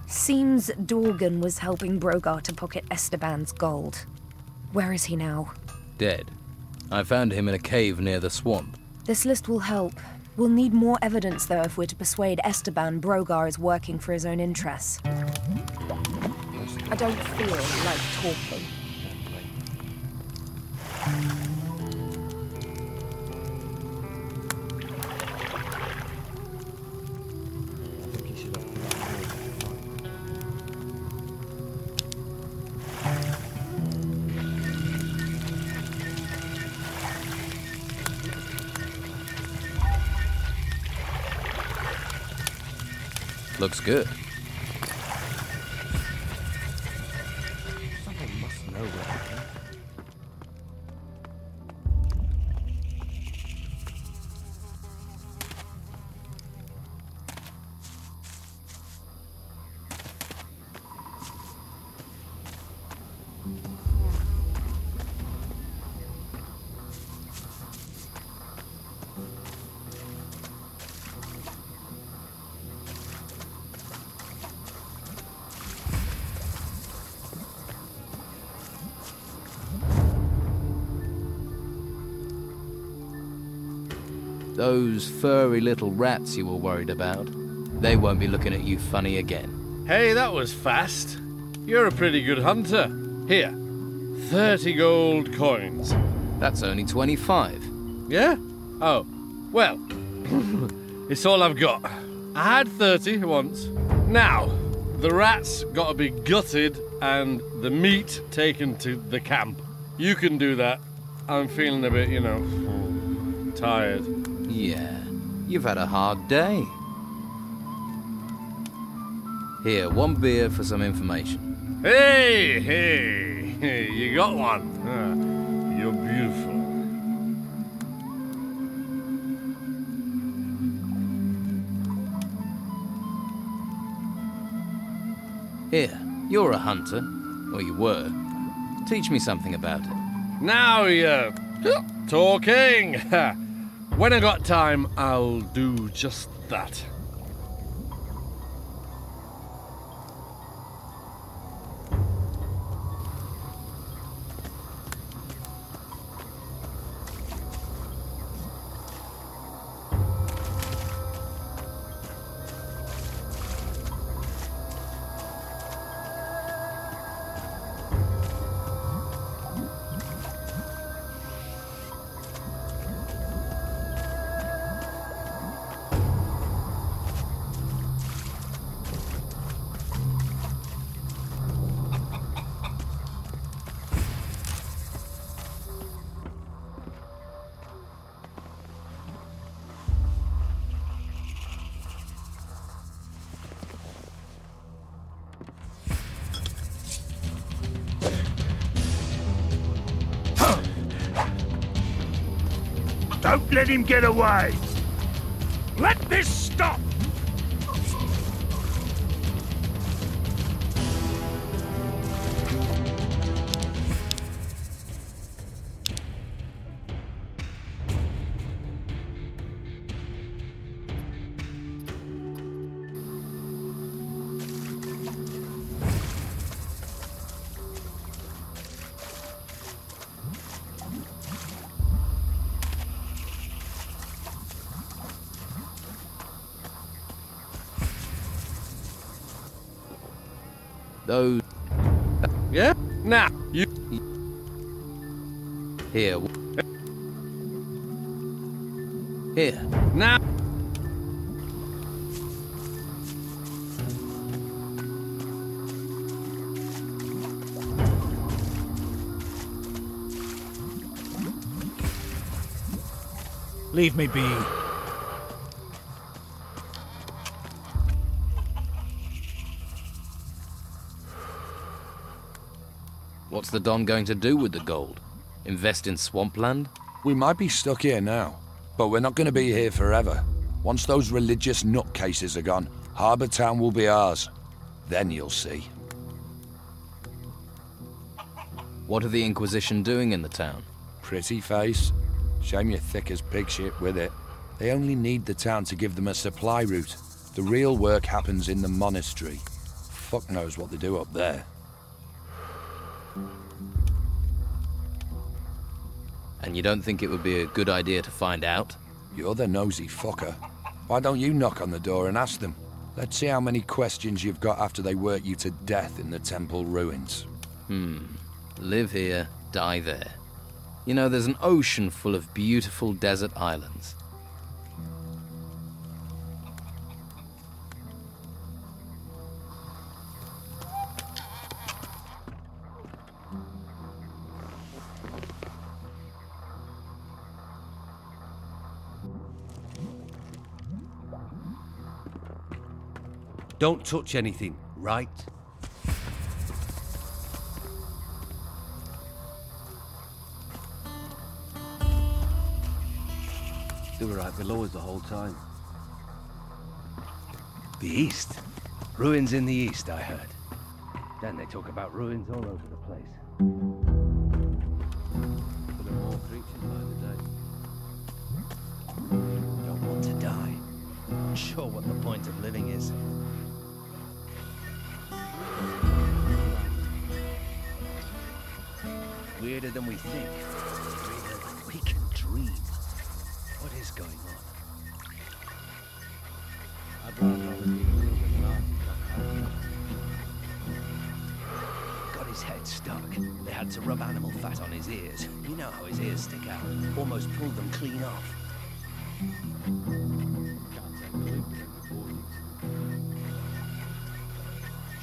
Seems Dorgan was helping Brogar to pocket Esteban's gold. Where is he now? Dead. I found him in a cave near the swamp. This list will help. We'll need more evidence, though, if we're to persuade Esteban Brogar is working for his own interests. I don't feel like talking. Looks good. Someone must know where to go. Those furry little rats you were worried about, they won't be looking at you funny again. Hey, that was fast. You're a pretty good hunter. Here, 30 gold coins. That's only 25. Yeah? Oh, well, it's all I've got. I had 30 once. Now, the rats gotta be gutted and the meat taken to the camp. You can do that. I'm feeling a bit, tired. Yeah, you've had a hard day. Here, one beer for some information. Hey, you got one. You're beautiful. Here, you're a hunter, or you were. Teach me something about it. Now you're talking. When I got time, I'll do just that. Don't let him get away! Let this stop! Those... Yeah? Now, you... Here. Here. Now... Leave me be. What's the Don going to do with the gold? Invest in swampland? We might be stuck here now, but we're not going to be here forever. Once those religious nutcases are gone, Harbour Town will be ours. Then you'll see. What are the Inquisition doing in the town? Pretty face. Shame you're thick as pig shit with it. They only need the town to give them a supply route. The real work happens in the monastery. Fuck knows what they do up there. And you don't think it would be a good idea to find out? You're the nosy fucker. Why don't you knock on the door and ask them? Let's see how many questions you've got after they work you to death in the temple ruins. Live here, die there. You know, there's an ocean full of beautiful desert islands. Don't touch anything, right? They were right below us the whole time. The east? Ruins in the east, I heard. Then they talk about ruins all over the place. But there are more creatures by the day. Don't want to die. Not sure what the point of living is. Weirder than we think. Weirder than we can dream. What is going on? I'd rather always be a little bit laughing. Got his head stuck. They had to rub animal fat on his ears. You know how his ears stick out. Almost pulled them clean off. Can't take the leap in the 40s.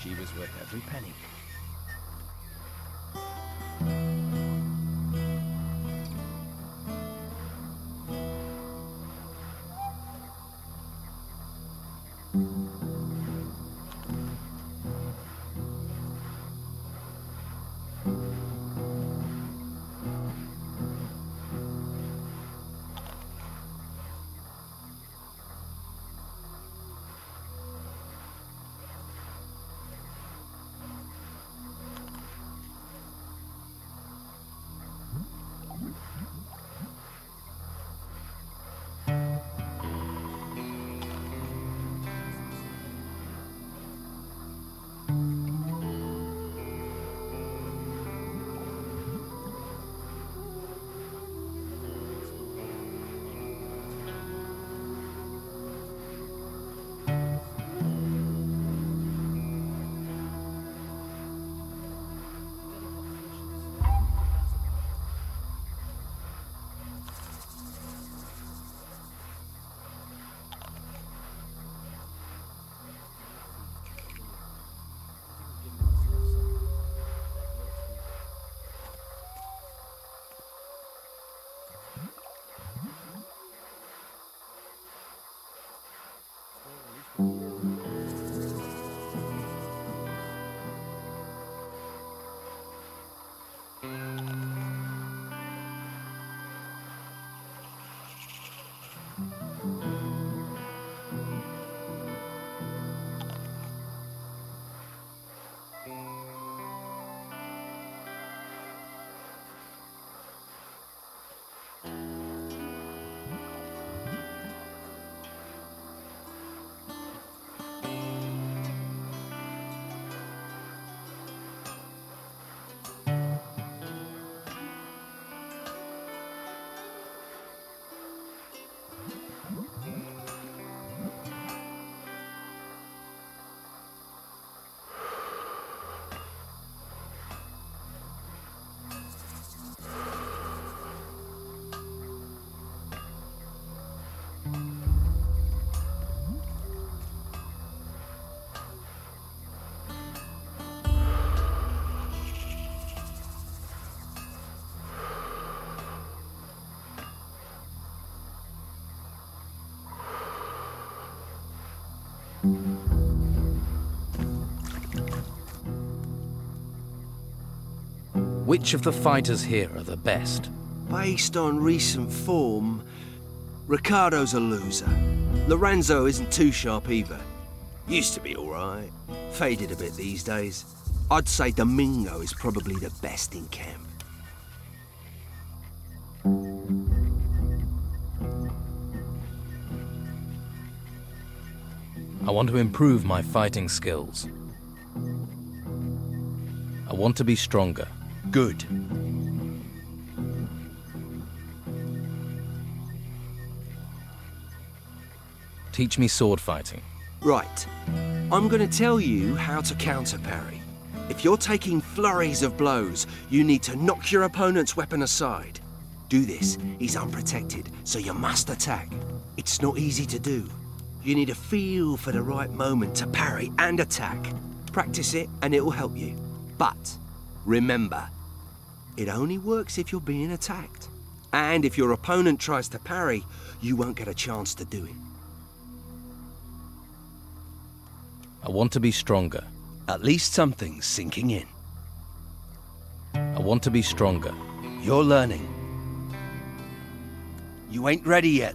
She was worth every penny. Which of the fighters here are the best? Based on recent form, Ricardo's a loser. Lorenzo isn't too sharp either. Used to be alright. Faded a bit these days. I'd say Domingo is probably the best in camp. I want to improve my fighting skills. I want to be stronger. Good. Teach me sword fighting. Right. I'm gonna tell you how to counter parry. If you're taking flurries of blows, you need to knock your opponent's weapon aside. Do this. He's unprotected, so you must attack. It's not easy to do. You need a feel for the right moment to parry and attack. Practice it and it will help you. But remember, it only works if you're being attacked. And if your opponent tries to parry, you won't get a chance to do it. I want to be stronger. At least something's sinking in. I want to be stronger. You're learning. You ain't ready yet.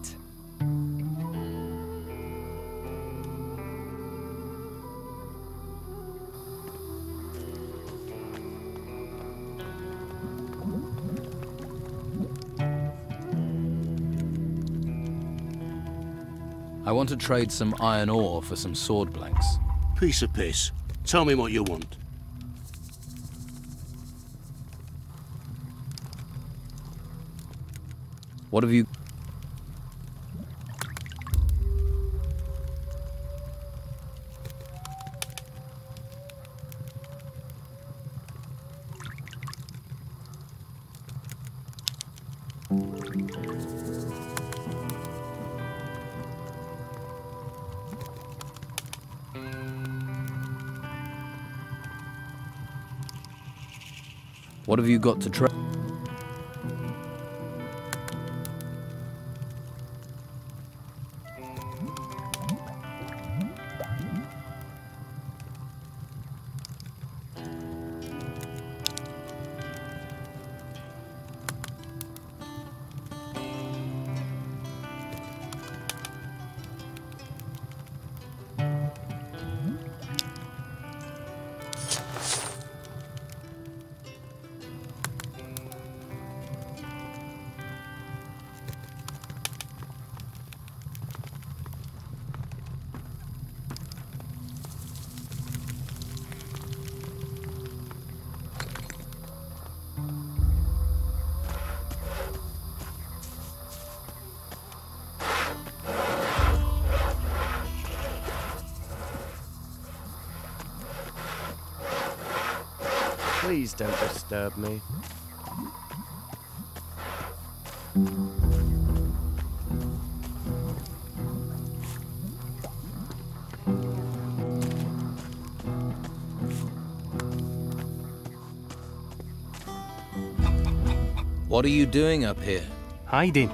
I want to trade some iron ore for some sword blanks. Piece of piss. Tell me what you want. What have you... What have you got to trade? Please don't disturb me. What are you doing up here? Hiding.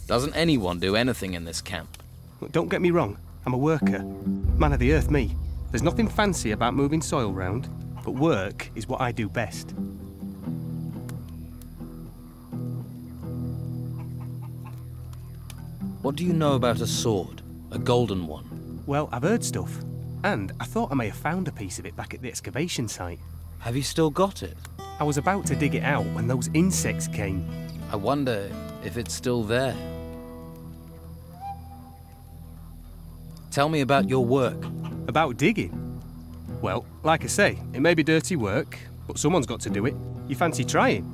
Doesn't anyone do anything in this camp? Don't get me wrong, I'm a worker. Man of the earth, me. There's nothing fancy about moving soil round, but work is what I do best. What do you know about a sword? A golden one? Well, I've heard stuff. And I thought I may have found a piece of it back at the excavation site. Have you still got it? I was about to dig it out when those insects came. I wonder if it's still there. Tell me about your work. About digging? Well, like I say, it may be dirty work, but someone's got to do it. You fancy trying?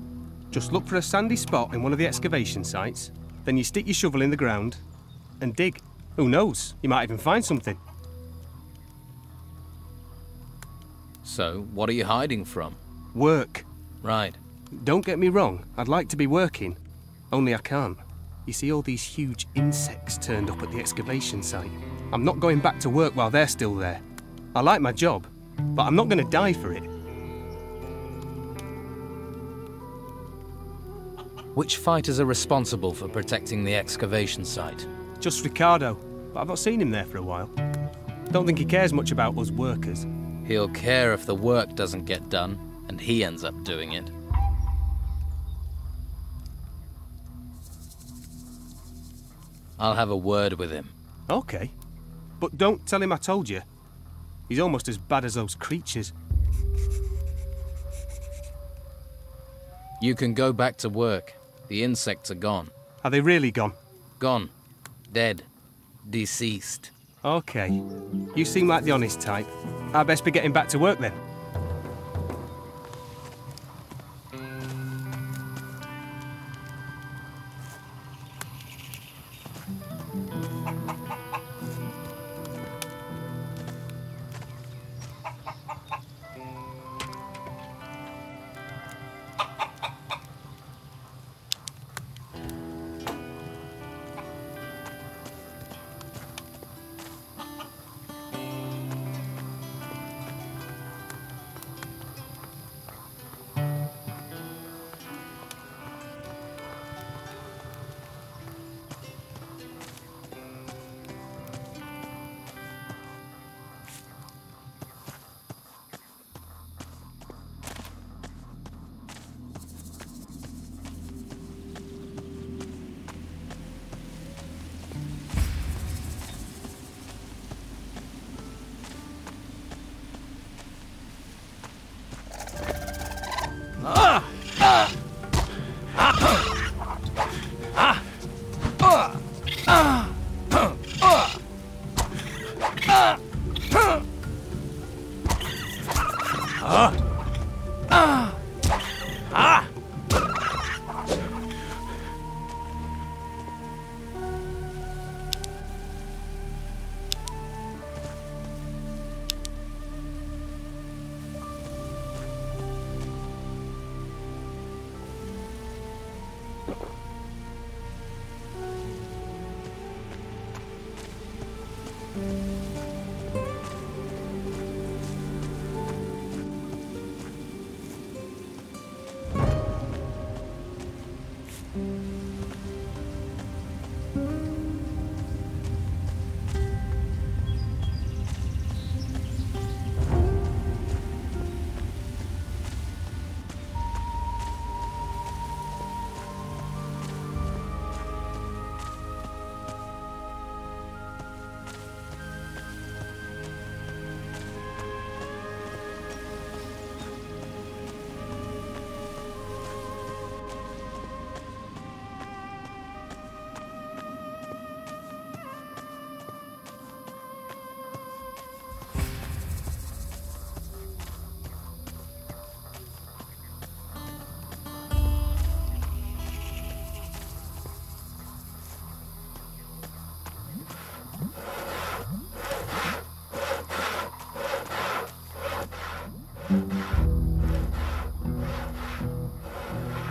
Just look for a sandy spot in one of the excavation sites, then you stick your shovel in the ground and dig. Who knows? You might even find something. So, what are you hiding from? Work. Right. Don't get me wrong, I'd like to be working, only I can't. You see all these huge insects turned up at the excavation site. I'm not going back to work while they're still there. I like my job, but I'm not going to die for it. Which fighters are responsible for protecting the excavation site? Just Ricardo, but I've not seen him there for a while. Don't think he cares much about us workers. He'll care if the work doesn't get done, and he ends up doing it. I'll have a word with him. Okay. But don't tell him I told you. He's almost as bad as those creatures. You can go back to work. The insects are gone. Are they really gone? Gone. Dead. Deceased. Okay. You seem like the honest type. I'd best be getting back to work then.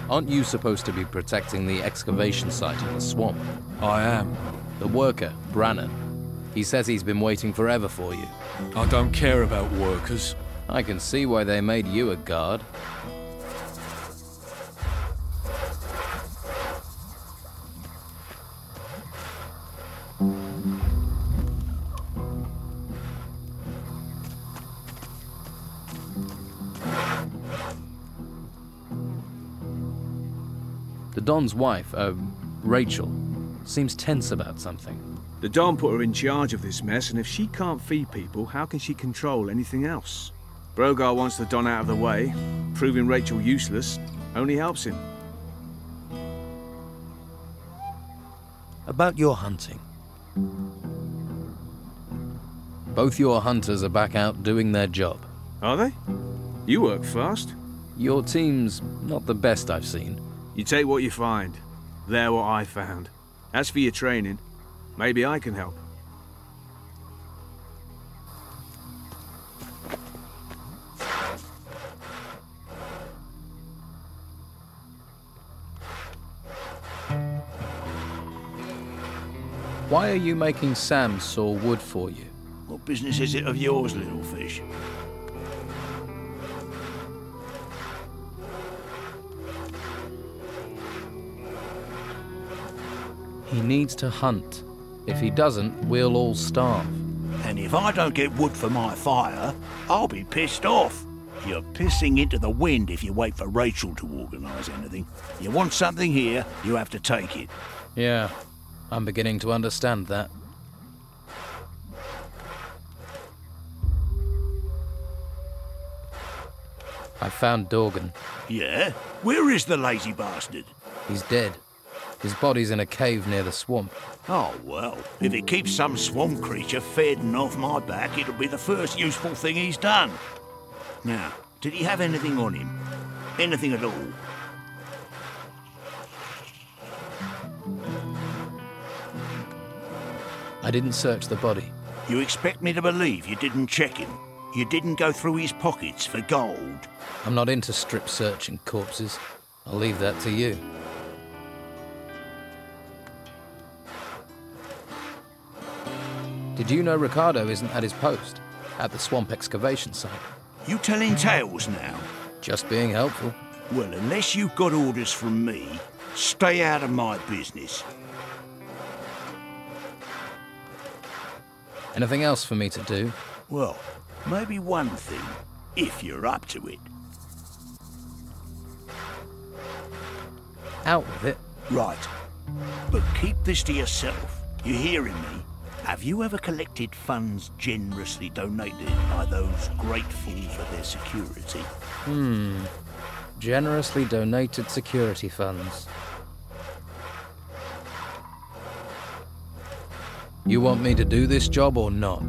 Aren't you supposed to be protecting the excavation site in the swamp? I am. The worker, Brannan. He says he's been waiting forever for you. I don't care about workers. I can see why they made you a guard. The Don's wife, Rachel, seems tense about something. The Don put her in charge of this mess, and if she can't feed people, how can she control anything else? Brogar wants the Don out of the way. Proving Rachel useless only helps him. About your hunting. Both your hunters are back out doing their job. Are they? You work fast. Your team's not the best I've seen. You take what you find. They're what I found. As for your training, maybe I can help. Why are you making Sam saw wood for you? What business is it of yours, little fish? He needs to hunt. If he doesn't, we'll all starve. And And if I don't get wood for my fire, I'll be pissed off. You're pissing into the wind if you wait for Rachel to organise anything. You want something here, you have to take it. Yeah, I'm beginning to understand that. I found Dorgan. Yeah? Where is the lazy bastard? He's dead. His body's in a cave near the swamp. Oh, well, if it keeps some swamp creature feeding off my back, it'll be the first useful thing he's done. Now, did he have anything on him? Anything at all? I didn't search the body. You expect me to believe you didn't check him? You didn't go through his pockets for gold? I'm not into strip searching corpses. I'll leave that to you. Did you know Ricardo isn't at his post? At the swamp excavation site? You telling tales now? Just being helpful. Well, unless you've got orders from me, stay out of my business. Anything else for me to do? Well, maybe one thing, if you're up to it. Out with it. Right. But keep this to yourself. You hearing me? Have you ever collected funds generously donated by those grateful for their security? Generously donated security funds. You want me to do this job or not?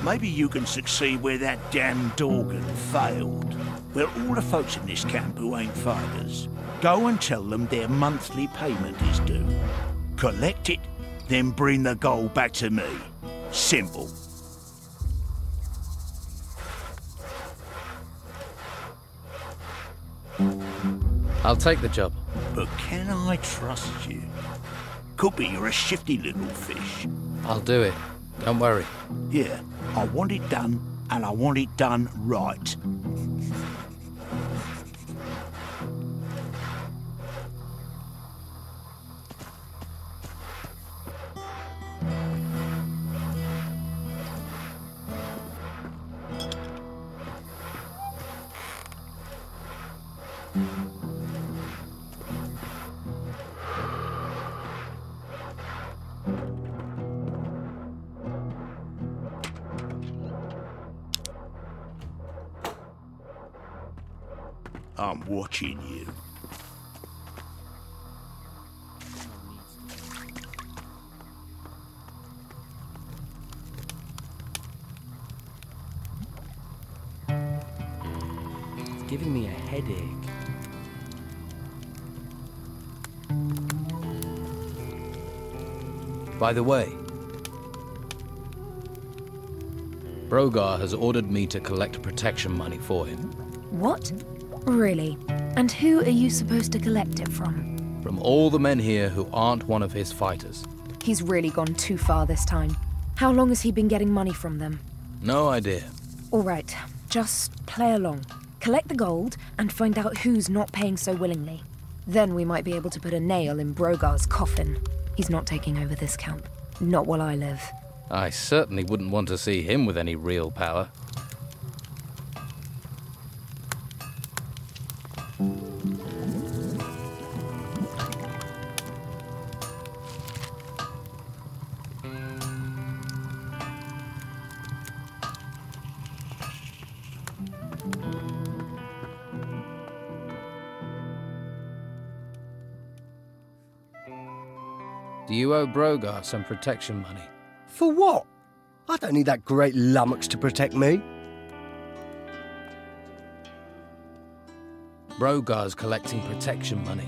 Maybe you can succeed where that damn Dorgan failed. Well, all the folks in this camp who ain't fighters, go and tell them their monthly payment is due. Collect it, then bring the gold back to me. Simple. I'll take the job. But can I trust you? Could be you're a shifty little fish. I'll do it. Don't worry. Yeah, I want it done, and I want it done right. I'm watching you. It's giving me a headache. By the way, Brogar has ordered me to collect protection money for him. What? Really? And who are you supposed to collect it from? From all the men here who aren't one of his fighters. He's really gone too far this time. How long has he been getting money from them? No idea. All right, just play along. Collect the gold and find out who's not paying so willingly. Then we might be able to put a nail in Brogar's coffin. He's not taking over this camp. Not while I live. I certainly wouldn't want to see him with any real power. Do you owe Brogar some protection money? For what? I don't need that great lummox to protect me. Brogar's collecting protection money.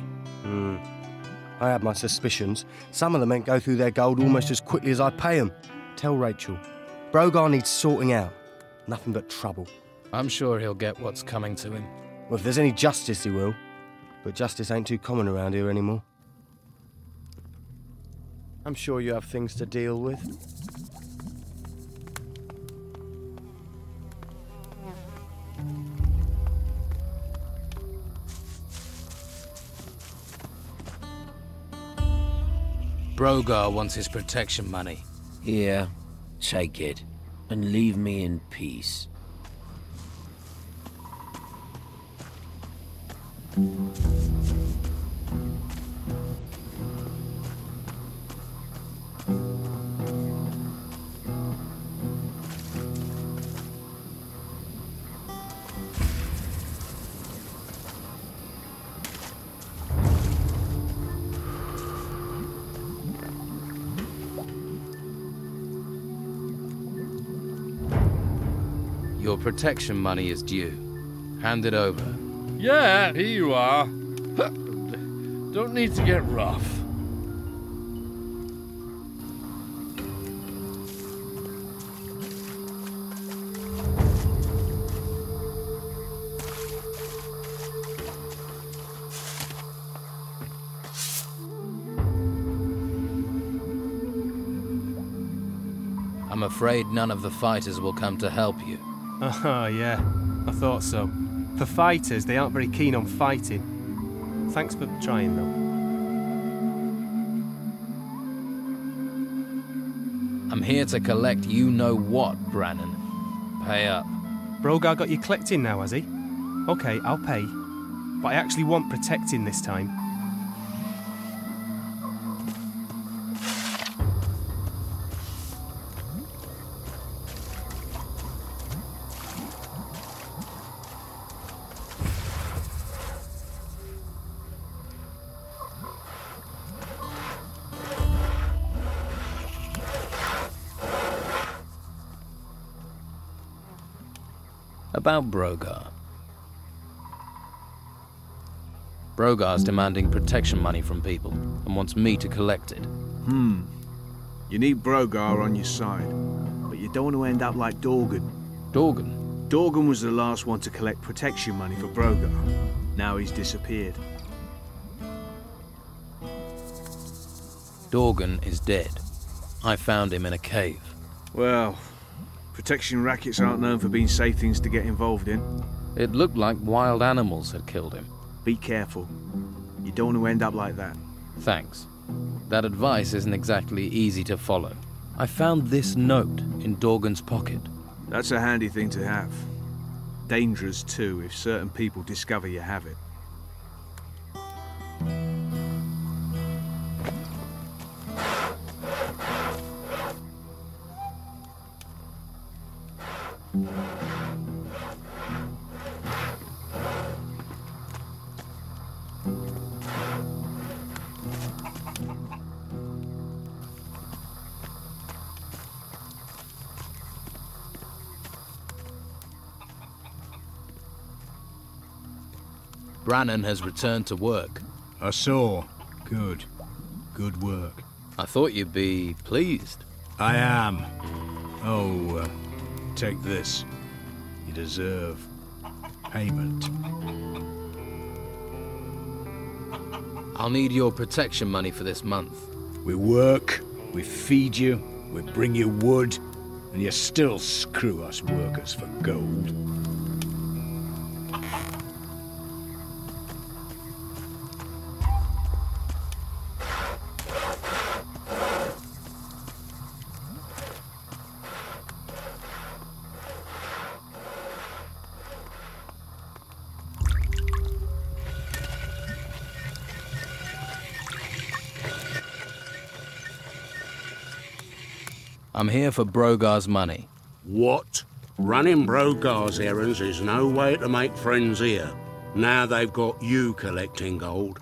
I have my suspicions. Some of the men go through their gold almost as quickly as I pay them. Tell Rachel. Brogar needs sorting out. Nothing but trouble. I'm sure he'll get what's coming to him. Well, if there's any justice, he will. But justice ain't too common around here anymore. I'm sure you have things to deal with. Brogar wants his protection money. Yeah. Take it, and leave me in peace. Your protection money is due. Hand it over. Yeah, here you are. Don't need to get rough. I'm afraid none of the fighters will come to help you. Oh, yeah. I thought so. For fighters, they aren't very keen on fighting. Thanks for trying, though. I'm here to collect you-know-what, Brannon. Pay up. Brogar got you collecting now, has he? Okay, I'll pay. But I actually want protecting this time. About Brogar. Brogar's demanding protection money from people and wants me to collect it. You need Brogar on your side, but you don't want to end up like Dorgan. Dorgan? Dorgan was the last one to collect protection money for Brogar. Now he's disappeared. Dorgan is dead. I found him in a cave. Well, protection rackets aren't known for being safe things to get involved in. It looked like wild animals had killed him. Be careful. You don't want to end up like that. Thanks. That advice isn't exactly easy to follow. I found this note in Dorgan's pocket. That's a handy thing to have. Dangerous too if certain people discover you have it. Brannon has returned to work. I saw. Good. Good work. I thought you'd be pleased. I am. Oh, take this. You deserve payment. I'll need your protection money for this month. We work, we feed you, we bring you wood, and you still screw us workers for gold. I'm here for Brogar's money. What? Running Brogar's errands is no way to make friends here. Now they've got you collecting gold.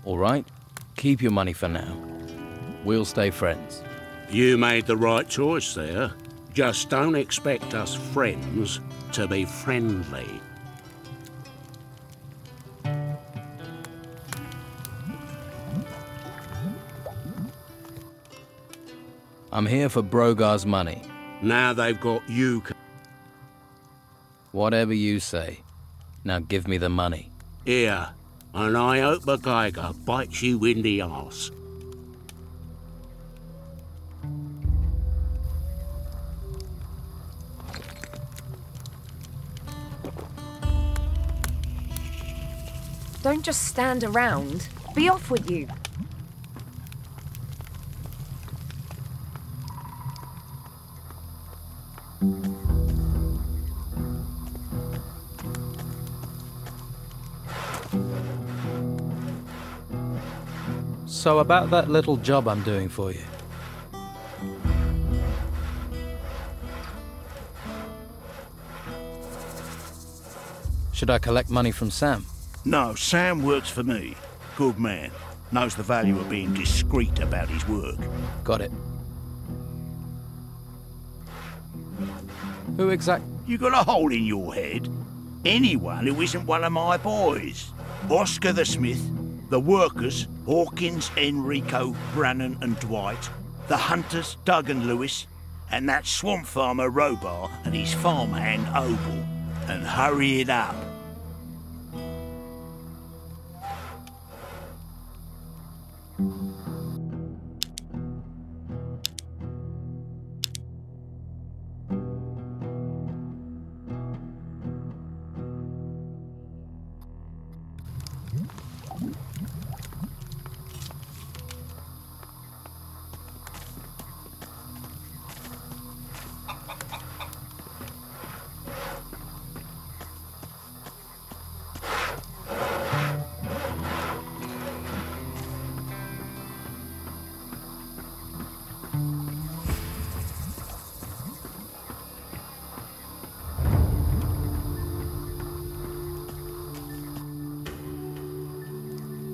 All right, keep your money for now. We'll stay friends. You made the right choice there. Just don't expect us friends to be friendly. I'm here for Brogar's money. Now they've got you. Whatever you say. Now give me the money. Here, and I hope a Geiger bites you in the arse. Don't just stand around. Be off with you. So about that little job I'm doing for you. Should I collect money from Sam? No, Sam works for me. Good man. Knows the value of being discreet about his work. Got it. Who You got a hole in your head? Anyone who isn't one of my boys. Oscar the Smith, the workers, Hawkins, Enrico, Brannan and Dwight, the hunters, Doug and Lewis, and that swamp farmer Robar and his farmhand Obel. And hurry it up.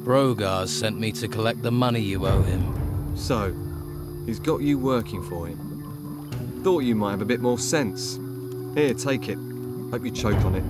Brogar sent me to collect the money you owe him. So, he's got you working for him. Thought you might have a bit more sense. Here, take it. Hope you choke on it.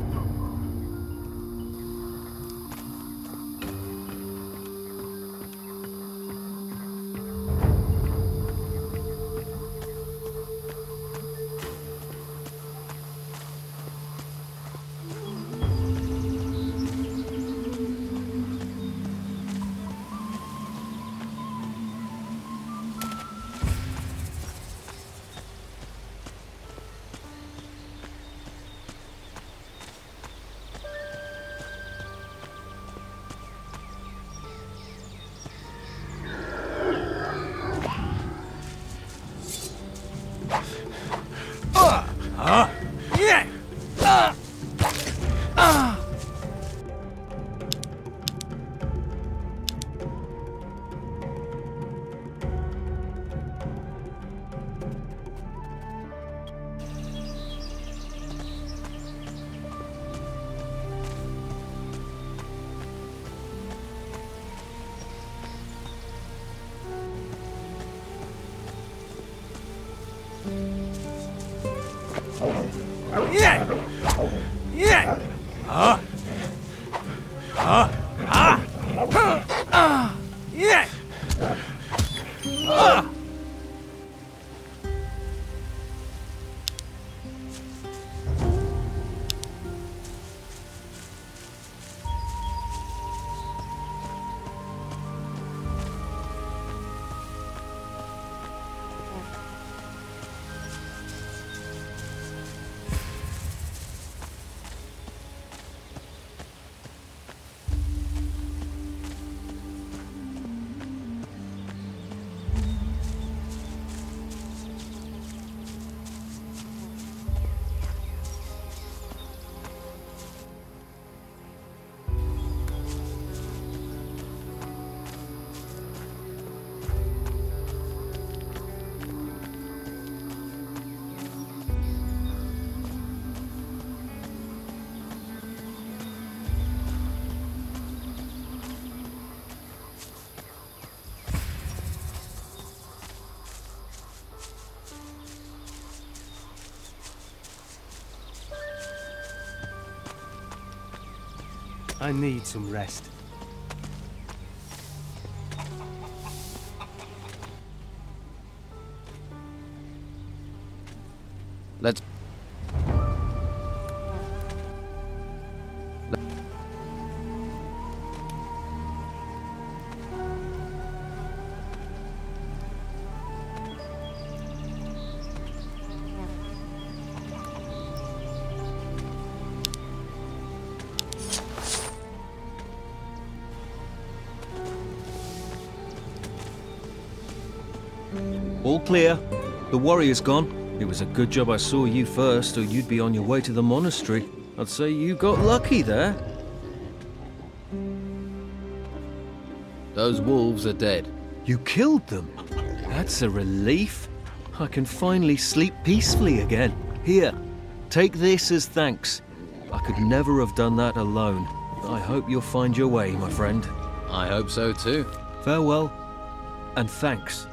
I need some rest. Let's... All clear. The warrior's gone. It was a good job I saw you first, or you'd be on your way to the monastery. I'd say you got lucky there. Those wolves are dead. You killed them? That's a relief. I can finally sleep peacefully again. Here, take this as thanks. I could never have done that alone. I hope you'll find your way, my friend. I hope so too. Farewell, and thanks.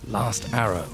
Last arrow.